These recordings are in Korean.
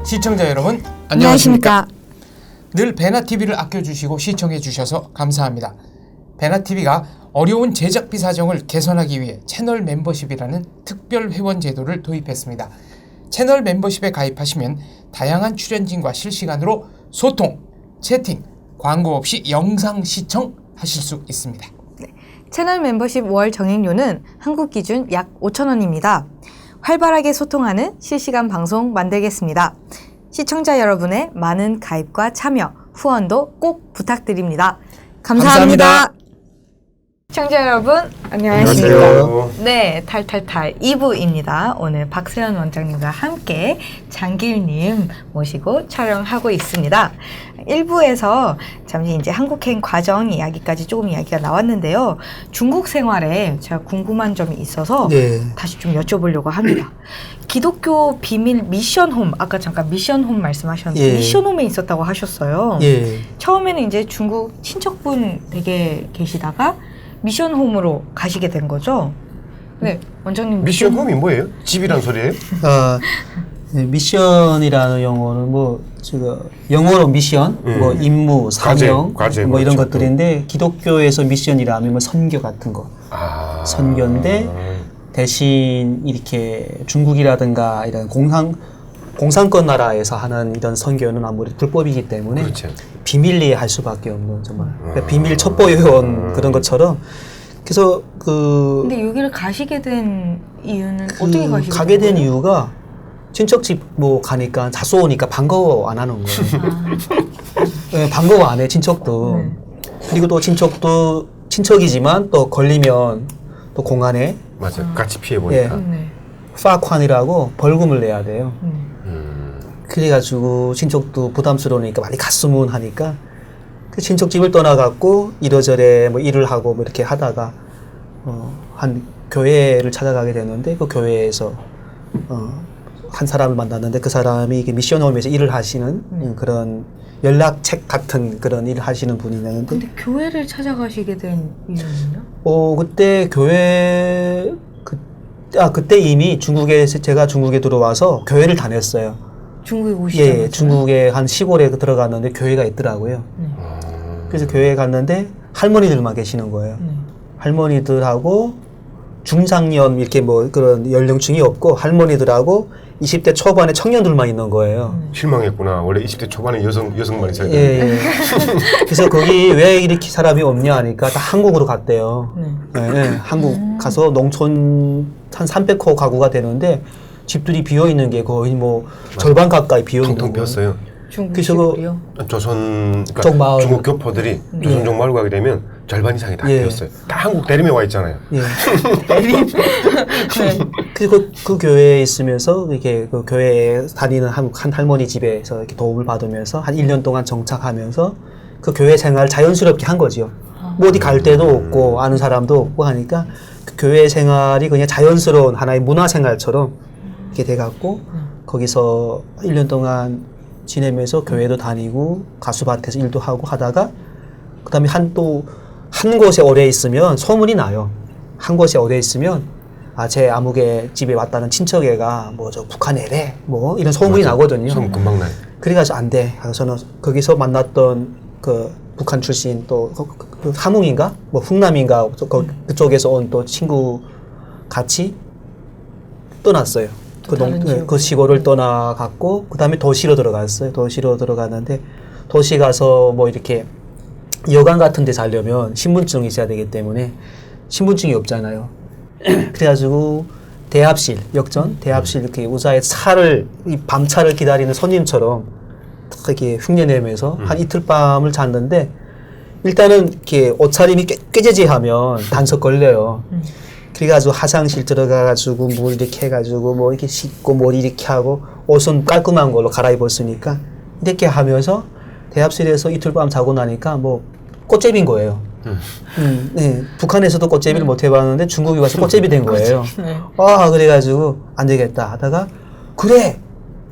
시청자 여러분 안녕하십니까. 늘 베나TV를 아껴주시고 시청해주셔서 감사합니다. 베나TV가 어려운 제작비 사정을 개선하기 위해 채널 멤버십이라는 특별 회원 제도를 도입했습니다. 채널 멤버십에 가입하시면 다양한 출연진과 실시간으로 소통, 채팅, 광고 없이 영상 시청하실 수 있습니다. 채널 멤버십 월 정액료는 한국 기준 약 5,000원입니다. 활발하게 소통하는 실시간 방송 만들겠습니다. 시청자 여러분의 많은 가입과 참여, 후원도 꼭 부탁드립니다. 감사합니다. 시청자 여러분 안녕하십니까. 안녕하세요. 네, 탈탈탈 2부입니다. 오늘 박세현 원장님과 함께 장길님 모시고 촬영하고 있습니다. 1부에서 잠시 이제 한국행 과정 이야기까지 조금 이야기가 나왔는데요. 중국 생활에 제가 궁금한 점이 있어서 다시 좀 여쭤보려고 합니다. 기독교 비밀 미션홈, 아까 잠깐 미션홈 말씀하셨는데 미션홈에 있었다고 하셨어요. 처음에는 이제 중국 친척분 댁에 계시다가 미션홈으로 가시게 된 거죠? 네, 원장님. 미션홈이 뭐예요? 집이란 소리예요? 미션이라는 용어는 뭐 제가 영어로 미션, 뭐 임무, 사명, 과제, 뭐 이런 그렇죠. 것들인데 기독교에서 미션이라면 뭐 선교 같은 거, 선교인데 대신 이렇게 중국이라든가 이런 공산권 나라에서 하는 이런 선교는 아무래도 불법이기 때문에 그렇죠. 비밀리에 할 수밖에 없는 정말 그러니까 비밀 첩보요원 그런 것처럼 그래서 근데 여기를 가시게 된 이유는 어떻게 가시게 가게 된 거예요? 이유가 친척집 뭐 가니까 자주 오니까 반가워 안 하는 거예요. 네, 반가워 안 해 친척도. 그리고 또 친척도 친척이지만 또 걸리면 또 공안에 맞아. 같이 피해 보니까. 파관이라고 벌금을 내야 돼요. 그래가지고 친척도 부담스러우니까 많이 갔으면 하니까 그 친척집을 떠나갖고 이러저래 뭐 일을 하고 뭐 이렇게 하다가 한 교회를 찾아가게 되는데 그 교회에서 한 사람을 만났는데 그 사람이 이게 미션홈에서 일을 하시는 그런 연락책 같은 그런 일을 하시는 분이 있는데 근데 교회를 찾아가시게 된 이유는요? 그때 교회 그때 이미 제가 중국에 들어와서 교회를 다녔어요. 중국에 오시자마자? 예, 중국의 한 시골에 들어갔는데 교회가 있더라고요. 그래서 교회에 갔는데 할머니들만 계시는 거예요. 할머니들하고 중장년 이렇게 뭐 그런 연령층이 없고 할머니들하고 20대 초반의 청년들만 있는 거예요. 실망했구나. 원래 20대 초반에 여성만 있어야 예, 되는데. 그래서 거기 왜 이렇게 사람이 없냐 하니까 다 한국으로 갔대요. 한국 가서 농촌 한 300호 가구가 되는데 집들이 비어 있는 게 거의 뭐 절반 가까이 비어 있는 텅텅 거예요. 비었어요. 중국 그래서 시골이요? 조선 그러니까 쪽 마을. 중국 교포들이 조선 쪽 마을 가게 되면 절반 이상이 다 비었어요. 다 한국 대림에 와 있잖아요. 그리고 그 교회에 있으면서 이렇게 그 교회에 다니는 한 할머니 집에서 이렇게 도움을 받으면서 한 1년 동안 정착하면서 그 교회 생활을 자연스럽게 한 거죠. 뭐 어디 갈 데도 없고 아는 사람도 없고 하니까 그 교회 생활이 그냥 자연스러운 하나의 문화 생활처럼 이렇게 돼갖고 거기서 1년 동안 지내면서 교회도 다니고 가수밭에서 일도 하고 하다가 그다음에 한 곳에 오래 있으면 소문이 나요. 한 곳에 오래 있으면 제 아무개 집에 왔다는 친척애가 뭐 저 북한 애래 뭐 이런 소문이 나거든요. 소문 금방 나요. 그래가지고 안 돼. 그래서 저는 거기서 만났던 그 북한 출신 또 그 함흥인가 뭐 흥남인가 그쪽에서 온 또 친구 같이 떠났어요. 그 시골을 떠나갔고 그다음에 도시로 들어갔어요. 도시로 들어갔는데 도시 가서 뭐 이렇게 여관 같은 데 자려면 신분증이 있어야 되기 때문에 신분증이 없잖아요. 그래가지고 대합실, 대합실 이렇게 의자에 이 밤차를 기다리는 손님처럼 이렇게 흉내내면서 한 이틀 밤을 잤는데 일단은 이렇게 옷차림이 꾀재재하면 단속 걸려요. 그래가지고 화장실 들어가가지고 물 이렇게 해가지고 뭐 이렇게 씻고 머리 이렇게 하고 옷은 깔끔한 걸로 갈아입었으니까 이렇게 하면서 대합실에서 이틀 밤 자고 나니까 뭐 꽃제비인 거예요. 네, 북한에서도 꽃제비를 못 해봤는데 중국에 와서 꽃제비 된 거예요. 그래가지고 안 되겠다 하다가 그래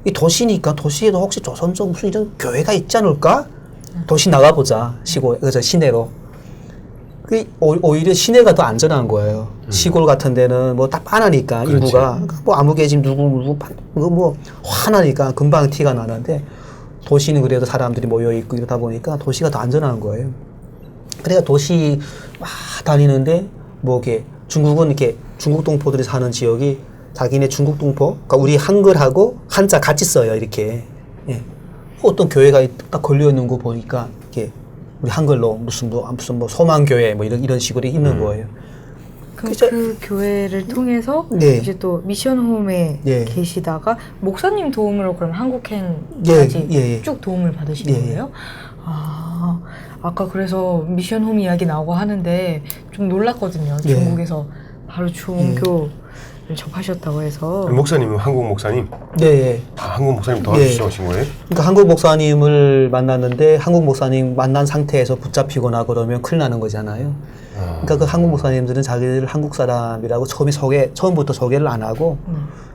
이 도시니까 도시에도 혹시 조선족 무슨 이런 교회가 있지 않을까? 도시 나가보자 시내로. 오히려 시내가 더 안전한 거예요. 시골 같은 데는 뭐 딱 빤하니까 그렇지. 인구가 뭐 아무 개집 누구 뭐 화나니까 금방 티가 나는데 도시는 그래도 사람들이 모여 있고 이러다 보니까 도시가 더 안전한 거예요. 그래가 도시 막 다니는데 뭐 이게 중국은 이렇게 중국 동포들이 사는 지역이 자기네 중국 동포, 그러니까 우리 한글하고 한자 같이 써요 이렇게. 예. 어떤 교회가 딱 걸려 있는 거 보니까 이게 우리 한글로 무슨 뭐 소망교회 뭐 이런 식으로 있는 거예요. 그 교회를 통해서 네. 이제 또 미션홈에 예. 계시다가 목사님 도움으로 그럼 한국행까지 예. 쭉 도움을 받으신 예. 거예요? 아, 아까 그래서 미션홈 이야기 나오고 하는데 좀 놀랐거든요. 예. 중국에서 바로 종교를 접하셨다고 해서. 목사님은 한국 목사님? 네. 한국 목사님 도와주시러 오신 거예요? 그러니까 한국 목사님을 만났는데 한국 목사님 만난 상태에서 붙잡히거나 그러면 큰일 나는 거잖아요. 그러니까 그 한국 목사님들은 자기들 한국 사람이라고 처음부터 소개를 안 하고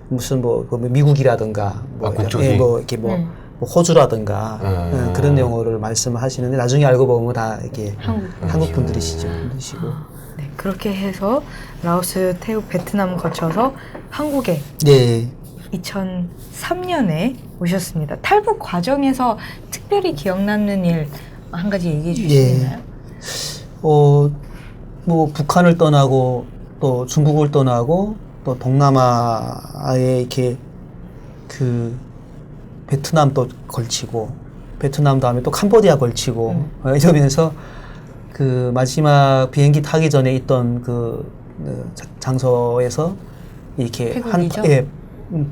무슨 뭐 미국이라든가 뭐 국적이? 이렇게 뭐 호주라든가 그런 용어를 말씀하시는데 나중에 알고 보면 다 이렇게 한국 분들이시죠. 네, 그렇게 해서 라오스, 태국, 베트남 거쳐서 한국에 네. 2003년에 오셨습니다. 탈북 과정에서 특별히 기억나는 일 한 가지 얘기해 주실 수 예. 있나요? 뭐 북한을 떠나고 또 중국을 떠나고 또 동남아에 이렇게 그 베트남 또 걸치고 베트남 다음에 또 캄보디아 걸치고 이러면서 그 마지막 비행기 타기 전에 있던 그 장소에서 이렇게 태국이죠?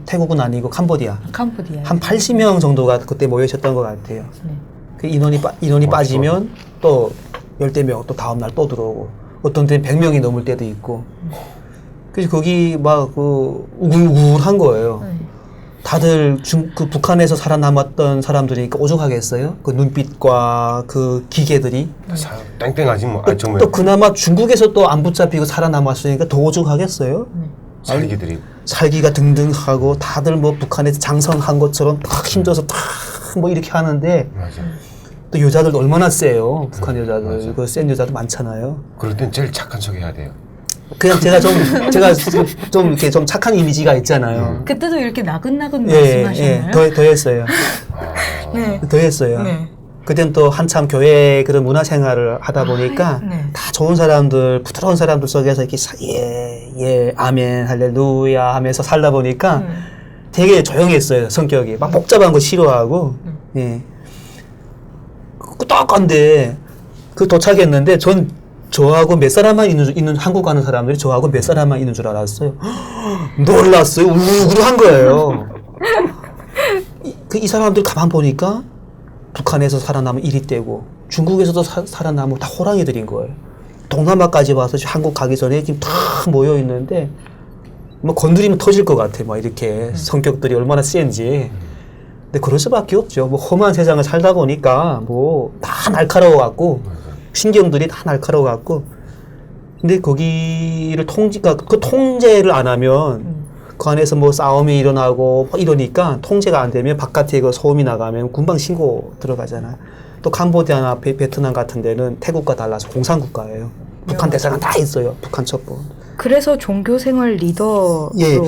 태국은 아니고 캄보디아 캄보디아. 한 80명 정도가 그때 모이셨던 것 같아요. 네. 그 인원이 빠지면 또 열대 명 또 다음 날 또 들어오고 어떤 때는 100명이 넘을 때도 있고 그래서 거기 막 그 우글우글한 거예요. 네. 다들 그 북한에서 살아남았던 사람들이니까 오죽하겠어요? 그 눈빛과 그 기계들이 땡땡하지 뭐. 정말 또 그나마 중국에서 또 안 붙잡히고 살아남았으니까 더 오죽하겠어요? 살기들이 살기가 등등하고 다들 뭐 북한에서 장성한 것처럼 탁 힘줘서 탁 뭐 이렇게 하는데 맞아. 또 여자들도 얼마나 세요. 북한 여자들. 맞아. 그 센 여자도 많잖아요. 그럴 땐 제일 착한 척 해야 돼요. 그냥 제가 좀 이렇게 좀 착한 이미지가 있잖아요. 그때도 이렇게 나긋나긋 예, 말씀하셨나요? 더 했어요. 네. 더 했어요. 네. 그땐 또 한참 교회 그런 문화 생활을 하다 보니까 네. 다 좋은 사람들, 부드러운 사람들 속에서 이렇게 아멘, 할렐루야 하면서 살다 보니까 되게 조용했어요, 성격이. 막 복잡한 거 싫어하고, 예. 똑똑한데, 그 도착했는데, 저하고 몇 사람만 있는 한국 가는 사람들이 저하고 몇 사람만 있는 줄 알았어요. 놀랐어요. 우글우글한 거예요. 이 사람들 가만 보니까, 북한에서 살아남은 1위 떼고, 중국에서도 살아남은 다 호랑이들인 거예요. 동남아까지 와서 한국 가기 전에 지금 다 모여 있는데, 뭐 건드리면 터질 것 같아. 막 이렇게 성격들이 얼마나 센지. 근데 그럴 수밖에 없죠. 뭐 험한 세상을 살다 보니까 뭐 다 날카로워 갖고 신경들이 다 날카로워 갖고. 근데 거기를 그 통제를 안 하면 그 안에서 뭐 싸움이 일어나고 이러니까 통제가 안 되면 바깥에 그 소음이 나가면 금방 신고 들어가잖아요. 또 캄보디아나 베트남 같은 데는 태국과 달라서 공산국가예요. 북한 대사관 다 있어요. 북한 첩보. 그래서 종교생활 리더로 예.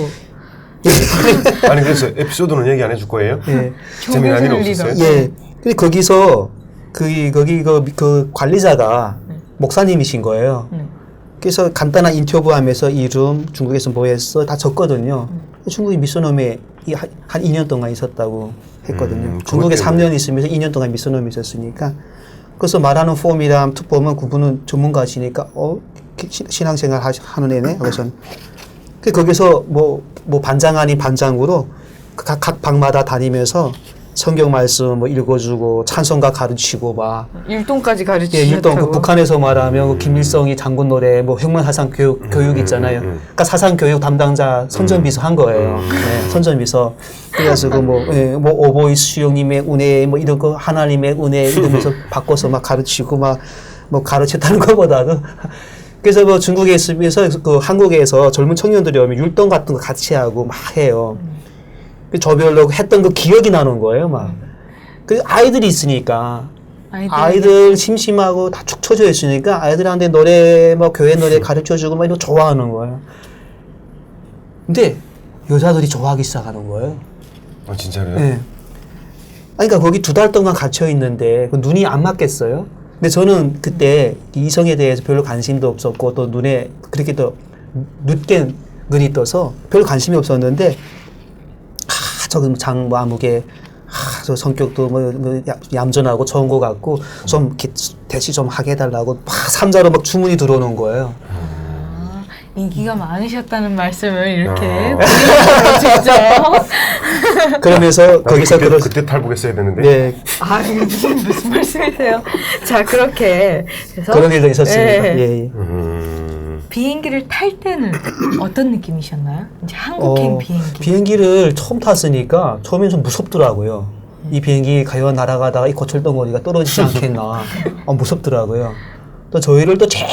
아니 그래서 에피소드는 얘기 안 해줄 거예요? 예. 재미난 일 종교생활 없었어요? 리더. 예. 근데 거기서 거기 그 관리자가 목사님이신 거예요. 그래서 간단한 인터뷰하면서 이름, 중국에서 뭐 했어 다 적거든요. 중국이 미소놈에 한 2년 동안 있었다고 했거든요. 중국에 그것 때문에. 3년 있으면서 2년 동안 미소놈이 있었으니까. 그래서 말하는 폼이랑 투폼은 그분은 전문가시니까 신앙생활 하는 애네. 그래서 거기서 뭐 반장 아닌 반장으로 각 방마다 다니면서 성경 말씀 뭐 읽어주고 찬송가 가르치고 막 율동까지 예, 가르치셨다고. 율동 그 북한에서 말하면 그 김일성이 장군 노래 뭐 혁명사상 교육 있잖아요. 그러니까 사상 교육 담당자 선전비서 한 거예요. 네, 선전비서. 그래서 뭐 오보이 수영님의 은혜 뭐 이런 거 하나님의 은혜 이러면서 바꿔서 막 가르치고 막 뭐 가르쳤다는 것보다도 그래서 뭐 중국에 있으면서 그 한국에서 젊은 청년들이 오면 율동 같은 거 같이 하고 막 해요. 저별로 했던 그 기억이 나는 거예요, 막. 그 아이들이 있으니까 아이들 심심하고 다 축 처져 있으니까 아이들한테 노래 뭐 교회 노래 가르쳐주고 막 이거 좋아하는 거예요. 근데 여자들이 좋아하기 시작하는 거예요. 진짜로요? 네. 그러니까 거기 2달 동안 갇혀 있는데 그 눈이 안 맞겠어요? 근데 저는 그때 이성에 대해서 별로 관심도 없었고 또 눈에 그렇게 또 늦게 눈이 떠서 별로 관심이 없었는데 저건 장뭐 아무개 저 성격도 뭐 얌전하고 좋은 것 같고 좀 이렇게 대시 좀 하게 해달라고 막 삼자로 막 주문이 들어오는 거예요. 인기가 많으셨다는 말씀을 이렇게 본인으로 직접. 그러면서 거기서 그때 탈북했어야 되는데. 네. 아, 이게 무슨 말씀이세요? 자, 그렇게 해서 그런 일도 있었습니다. 예. 예. 비행기를 탈 때는 어떤 느낌이셨나요? 이제 한국행 비행기. 비행기를 처음 탔으니까 처음엔 좀 무섭더라고요. 이 비행기 과연 날아가다가 이 고철덩어리가 떨어지지 않겠나. 무섭더라고요. 또 저희를 또 제일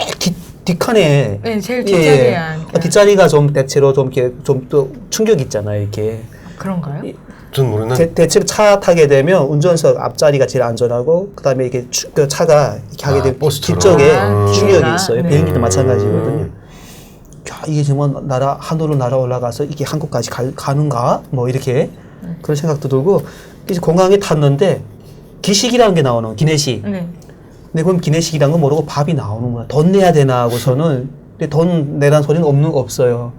뒷칸에. 네, 제일 뒷자리에 앉게. 뒷자리가 좀 대체로 좀 이렇게 좀 또 충격 있잖아요, 이렇게. 그런가요? 전 모르는. 대체로 차 타게 되면 운전석 앞자리가 제일 안전하고 그다음에 이렇게 그 차가 이렇게 하게 되면 버스처럼. 뒤쪽에 충격이 뒤에가? 있어요. 네. 비행기도 마찬가지거든요. 야, 이게 정말 하늘로 날아 올라가서 이게 한국까지 가는가? 뭐 이렇게 그런 생각도 들고 이제 공항에 탔는데 기식이라는 게 나오는 기내식. 네. 근데 그럼 기내식이라는 건 모르고 밥이 나오는 거야. 돈 내야 되나 하고서는 근데 돈 내라는 소리는 없어요.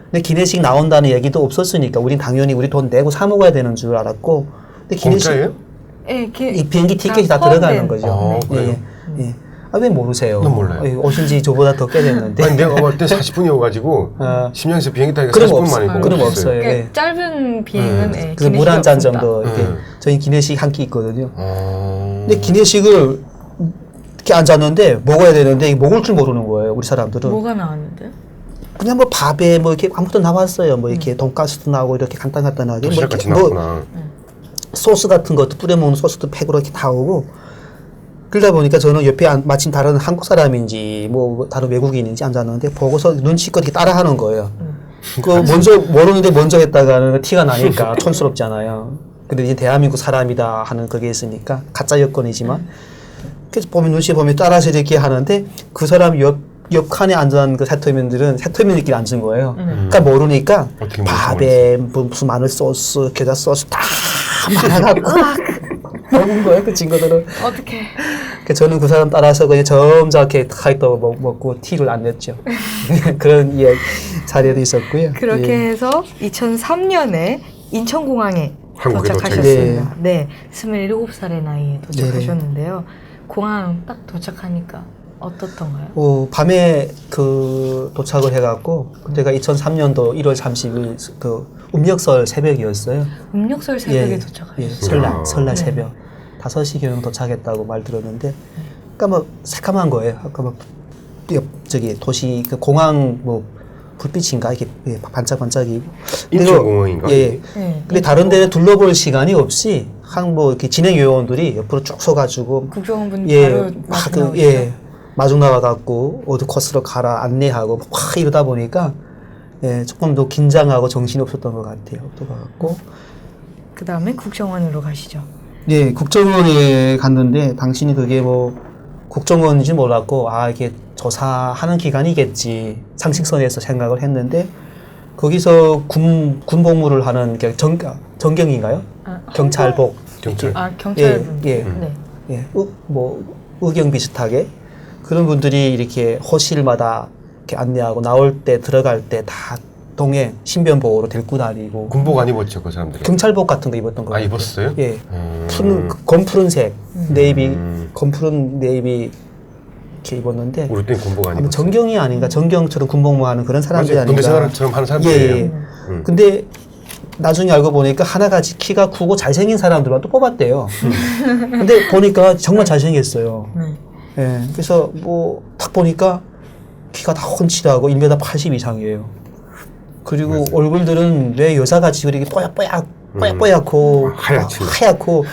근데 기내식 나온다는 얘기도 없었으니까 우린 당연히 우리 돈 내고 사 먹어야 되는 줄 알았고 근데 기내식 공짜예요? 네, 이 비행기 티켓이 다 들어가는 거죠. 그래요? 예. 왜 모르세요? 난 몰라요. 오신 지 저보다 더 꽤 됐는데. 아니 내가 볼 때 40분이어가지고 심양에서 비행기 타니까 그런 거 40분 만에 없어요. 그런 거 없어요. 그러니까 예. 짧은 비행은 예, 그래서 물 한 잔 기내식이 정도 없습니다. 이렇게 저희 기내식 한 끼 있거든요. 어. 근데 기내식을 이렇게 앉았는데 먹어야 되는데 먹을 줄 모르는 거예요. 우리 사람들은. 뭐가 나왔는데요? 그냥 뭐 밥에 뭐 이렇게 아무것도 나왔어요. 뭐 이렇게 돈가스도 나오고 이렇게 간단하게 뭐 도시락같이 이렇게 뭐 나왔구나. 소스 같은 것도 뿌려 먹는 소스도 팩으로 이렇게 나오고 그러다 보니까 저는 옆에 마침 다른 한국 사람인지 뭐 다른 외국인인지 앉았는데 보고서 눈치껏 이렇게 따라하는 거예요. 그 먼저 모르는데 먼저 했다가는 티가 나니까 촌스럽잖아요. 근데 이제 대한민국 사람이다 하는 그게 있으니까 가짜 여권이지만 그래서 보면 눈치 보면 따라서 이렇게 하는데 그 사람 옆 칸에 앉은 그 세터민들끼리 앉은 거예요. 그러니까 모르니까 어떻게 밥에 무슨 마늘 소스, 겨자 소스 다 말아갖고 먹은 거예요. 그 친구들은. 어떻게? 저는 그 사람 따라서 그냥 점잖게 카이토 먹고 티를 안 냈죠. 그런 사례도 있었고요. 그렇게 예. 해서 2003년에 인천공항에 한국에 도착하셨습니다. 네, 27살의 나이에 도착하셨는데요. 공항 딱 도착하니까 어떻던가요? 밤에 도착을 해갖고 그때가 2003년도 1월 30일 그 음력설 새벽이었어요. 음력설 새벽에 예, 도착하셨어요. 설날 새벽 5시경 도착했다고 말 들었는데, 그러니까 뭐 새카만 거예요. 아까 뭐 저기 도시 그 공항 뭐 불빛인가 이게 반짝반짝이. 인천공항인가? 예. 근데 다른 데는 둘러볼 시간이 없이 뭐 이렇게 진행 요원들이 옆으로 쭉 서가지고 국정원분 바로 마중 나오시죠? 마중 나와갖고 어디 코스로 가라 안내하고 확 이러다 보니까 조금 더 긴장하고 정신이 없었던 것 같아요. 또 가갖고 그 다음에 국정원으로 가시죠. 예, 국정원에 갔는데 당신이 그게 뭐 국정원인지 몰랐고 이게 조사하는 기관이겠지 상식선에서 생각을 했는데 거기서 군복무를 하는 정경인가요? 경찰복. 경찰. 경찰분. 네. 뭐 의경 비슷하게 그런 분들이 이렇게 호실마다 이렇게 안내하고 나올 때 들어갈 때 다 동해 신변 보호로 데리고 다니고. 군복 안 입었죠, 그 사람들. 경찰복 같은 거 입었던 거. 입었어요? 예. 검푸른색 네이비, 검푸른 네이비 이렇게 입었는데. 우리 때는 군복 안 입었어요. 정경이 아닌가, 정경처럼 군복무하는 그런 사람들이 아닌가. 군대 생활처럼 하는 사람들이에요. 예. 근데 나중에 알고 보니까 하나같이 키가 크고 잘생긴 사람들만 또 뽑았대요. 근데 보니까 정말 잘생겼어요. 예. 그래서 뭐 딱 보니까 키가 다 훤칠하고 1m 80 이상이에요. 그리고 얼굴들은 왜 여자같이 그렇게 뽀얗고 하얗고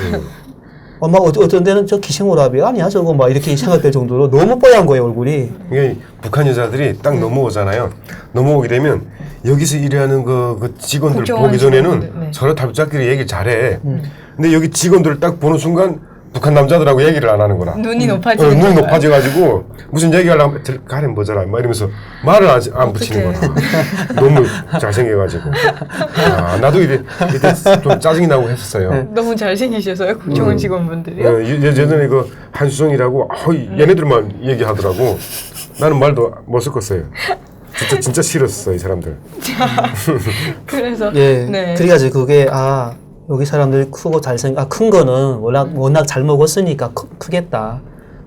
막 어떤 데는 저 기생오라비 아니야 저거 막 이렇게 생각될 정도로 너무 뽀얀 거예요 얼굴이. 이게 북한 여자들이 딱 넘어오잖아요. 넘어오게 되면 여기서 일하는 그 직원들 보기 전에는 서로 달짝끼리 얘기 잘해. 근데 여기 직원들을 딱 보는 순간 북한 남자들하고 얘기를 안 하는 거라. 눈이 높아지는 눈이 거예요. 높아져가지고 무슨 얘기하려면 가래 뭐더라 막 이러면서 말을 안 붙이는 거야. 너무 잘생겨가지고. 아, 나도 이때 좀 짜증이 나고 했었어요. 너무 잘생기셔서요, 국정원 직원분들이요? 예전에 그 한수정이라고 얘네들만 얘기하더라고. 나는 말도 못 섞었어요. 진짜 싫었어 이 사람들. 그래서 예. 네. 그래가지고 그게 여기 사람들 크고 큰 거는 워낙 잘 먹었으니까 크겠다.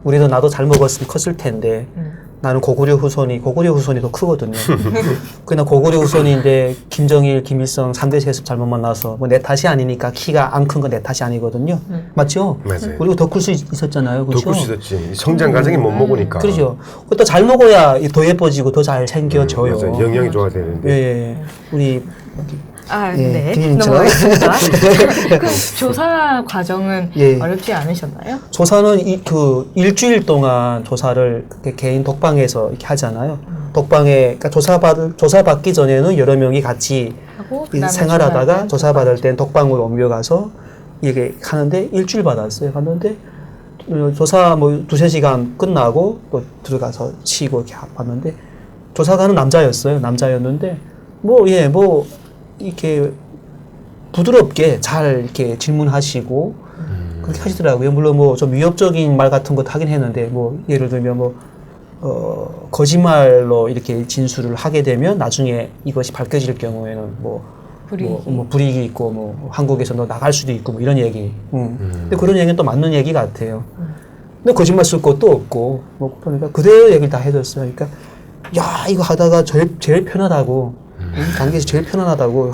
우리도 나도 잘 먹었으면 컸을 텐데 나는 고구려 후손이 더 크거든요. 그냥 고구려 후손인데 김정일, 김일성 3대 세습 잘못 만나서 뭐 내 탓이 아니니까 키가 안 큰 건 내 탓이 아니거든요. 맞죠? 맞아요. 그리고 더 클 수 있었잖아요. 그렇죠? 더 클 수 있었지. 성장 과정이 못 먹으니까. 그렇죠. 또 잘 먹어야 더 예뻐지고 더 잘 생겨져요. 맞아요. 영양이 좋아야 되는데. 예. 우리 네. 김인철. 넘어가겠습니다. 그 조사 과정은 예. 어렵지 않으셨나요? 조사는 일주일 동안 조사를 개인 독방에서 이렇게 하잖아요. 독방에, 그러니까 조사받기 전에는 여러 명이 같이 하고 그다음에 생활하다가 조사할 조사받을 땐 독방으로 옮겨가서 이게 하는데 일주일 받았어요. 갔는데 조사 뭐 2-3시간 끝나고 또 들어가서 쉬고 이렇게 봤는데 조사관은 남자였는데 이렇게 부드럽게 잘 이렇게 질문하시고 그렇게 하시더라고요. 물론 뭐 좀 위협적인 말 같은 것도 하긴 했는데 뭐 예를 들면 거짓말로 이렇게 진술을 하게 되면 나중에 이것이 밝혀질 경우에는 불이익이 있고 뭐 한국에서 너 나갈 수도 있고 뭐 이런 얘기. 근데 그런 얘기는 또 맞는 얘기 같아요. 근데 거짓말 쓸 것도 없고 뭐 그러니까 그대로 얘기를 다 해줬어요. 그러니까 야 이거 하다가 제일 편하다고. 관계에서 제일 편안하다고.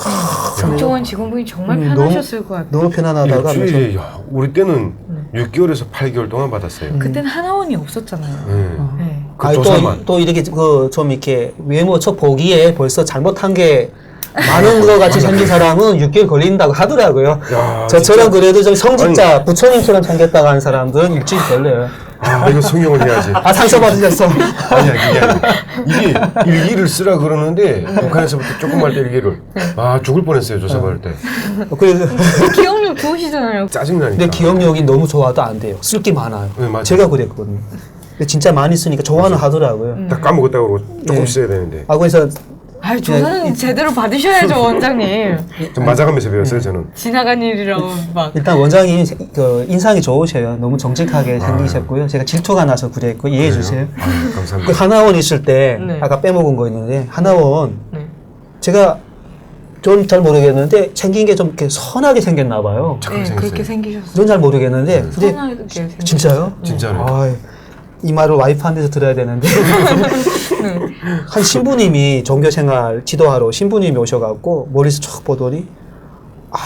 국정원 직원분이 정말 편하셨을 것 같아요. 너무 편안하다가 일주일에 우리 때는 6개월에서 8개월 동안 받았어요. 그때는 하나원이 없었잖아요. 네. 그 조사만. 또 이렇게 좀 이렇게 외모 첫 보기에 벌써 잘못한 게 많은 것 같이 생긴 사람은 6개월 걸린다고 하더라고요. 야, 저처럼 그래도 좀 성직자 부처님처럼 생겼다고 하는 사람들은 일주일 걸려요. 이거 성형을 해야지. 상처받으셨어. 아니야. 이게 일기를 쓰라 그러는데 북한에서부터 조금 할 때 일기를 죽을 뻔했어요 조사받을 때. 그래서 기억력 좋으시잖아요. 짜증나니까. 근데 기억력이 너무 좋아도 안 돼요. 쓸 게 많아요. 네, 맞아요. 제가 그랬거든요. 근데 진짜 많이 쓰니까 좋아는 하더라고요. 다 까먹었다고 그러고 조금 네. 써야 되는데. 그래서 조사는 제대로 받으셔야죠, 원장님. 좀 맞아가면서 배웠어요 저는. 지나간 일이라고 막. 일단 원장님 인상이 좋으셔요. 너무 정직하게 생기셨고요. 제가 질투가 나서 그랬고 이해해 주세요. 감사합니다. 그 하나원 있을 때 네. 아까 빼먹은 거 있는데 하나원 네. 제가 좀 잘 모르겠는데 생긴 게 좀 이렇게 선하게 생겼나 봐요. 네, 그렇게 생기셨어요. 전 잘 모르겠는데 근데 선하게 생기셨어요. 진짜요? 진짜로. 이 말을 와이프한테서 들어야 되는데 한 신부님이 종교생활 지도하러 신부님이 오셔갖고 머리에서 쫙 보더니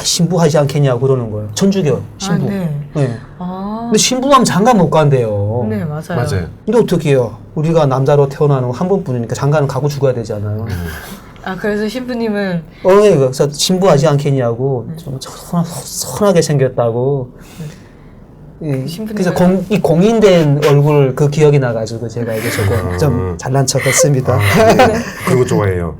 신부하지 않겠냐고 그러는 거예요. 천주교 신부. 네. 네. 근데 신부하면 장가 못 간대요. 네, 맞아요. 맞아요. 근데 어떻게 해요? 우리가 남자로 태어나는 거 한 번뿐이니까 장가는 가고 죽어야 되잖아요. 그래서 신부님은 그래서 신부하지 않겠냐고 좀 선하게 생겼다고. 예, 그래서 이 공인된 얼굴 그 기억이 나가지고 제가 이게 조금 좀 잘난 척했습니다. 그런 거 좋아해요.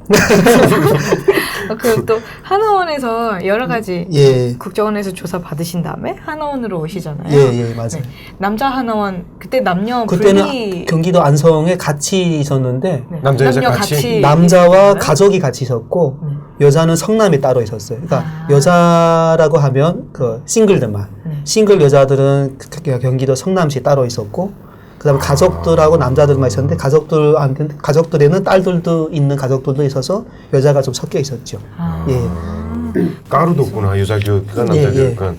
그 또 하나원에서 여러 가지 예. 국정원에서 조사 받으신 다음에 하나원으로 오시잖아요. 예, 맞아요. 네. 남자 하나원 그때 남녀 그때는 분리 경기도 안성에 같이 있었는데 네. 남자, 여자 같이? 남자와 있었나요? 가족이 같이 있었고 여자는 성남이 따로 있었어요. 그러니까 여자라고 하면 그 싱글들만 싱글 여자들은 경기도 성남시 따로 있었고 그다음에 가족들하고 남자들만 있었는데 가족들에는 딸들도 있는 가족들도 있어서 여자가 좀 섞여 있었죠. 예. 까루도 없구나. 여자 교육관, 남자 교육관.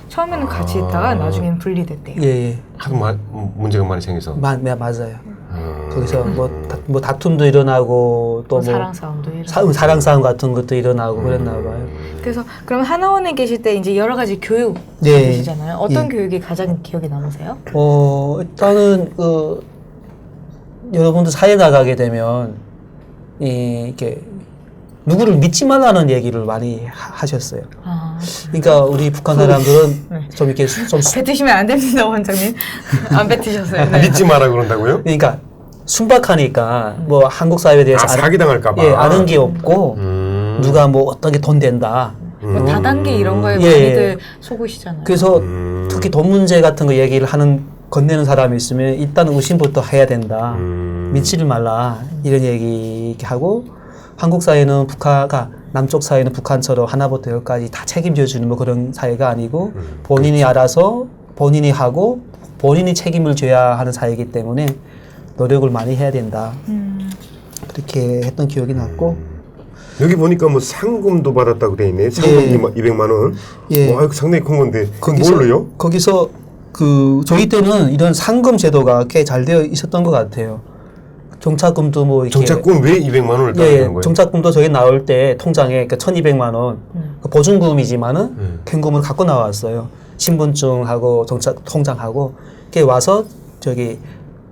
처음에는 같이 있다가 나중엔 분리됐대요. 예. 하도 문제가 많이 생겨서. 맞아요. 거기서 뭐 다툼도 일어나고 또 뭐 사랑 싸움도 일어나고 사랑 싸움 같은 것도 일어나고 그랬나 봐요. 그래서 그럼 하나원에 계실 때 이제 여러 가지 교육 네. 받으시잖아요. 어떤 예. 교육이 가장 기억에 남으세요? 일단은 여러분들 사회 나가게 되면 이렇게 누구를 믿지 말라는 얘기를 많이 하셨어요. 그러니까 우리 북한 사람들은 네. 좀 이렇게 좀 뱉으시면 안 됩니다, 원장님. 안 뱉으셨어요. 네. 믿지 마라 그런다고요? 그러니까 순박하니까 뭐 한국 사회에 대해서 사기당할까 봐. 아는 게 없고 누가 뭐 어떤 게 돈 된다 뭐 다단계 이런 거에 예, 예. 많이들 속으시잖아요. 그래서 특히 돈 문제 같은 거 얘기를 건네는 사람이 있으면 일단 의심부터 해야 된다. 믿지를 말라. 이런 얘기 하고 한국 사회는 남쪽 사회는 북한처럼 하나부터 열까지 다 책임져 주는 뭐 그런 사회가 아니고 본인이 알아서 본인이 하고 본인이 책임을 져야 하는 사회이기 때문에 노력을 많이 해야 된다. 그렇게 했던 기억이 났고 여기 보니까 뭐 상금도 받았다고 돼 있네. 상금 예. 200만 원. 예. 와, 이거 상당히 큰 건데. 뭘로요? 거기서 저희 때는 이런 상금 제도가 꽤 잘 되어 있었던 것 같아요. 정착금도 뭐 이렇게 정착금 왜 200만 원을 따는 거예요? 정착금도 저희 나올 때 통장에 1,200만 원 보증금이지만은 캔금을 갖고 나왔어요. 신분증하고 통장하고 이렇게 와서 저기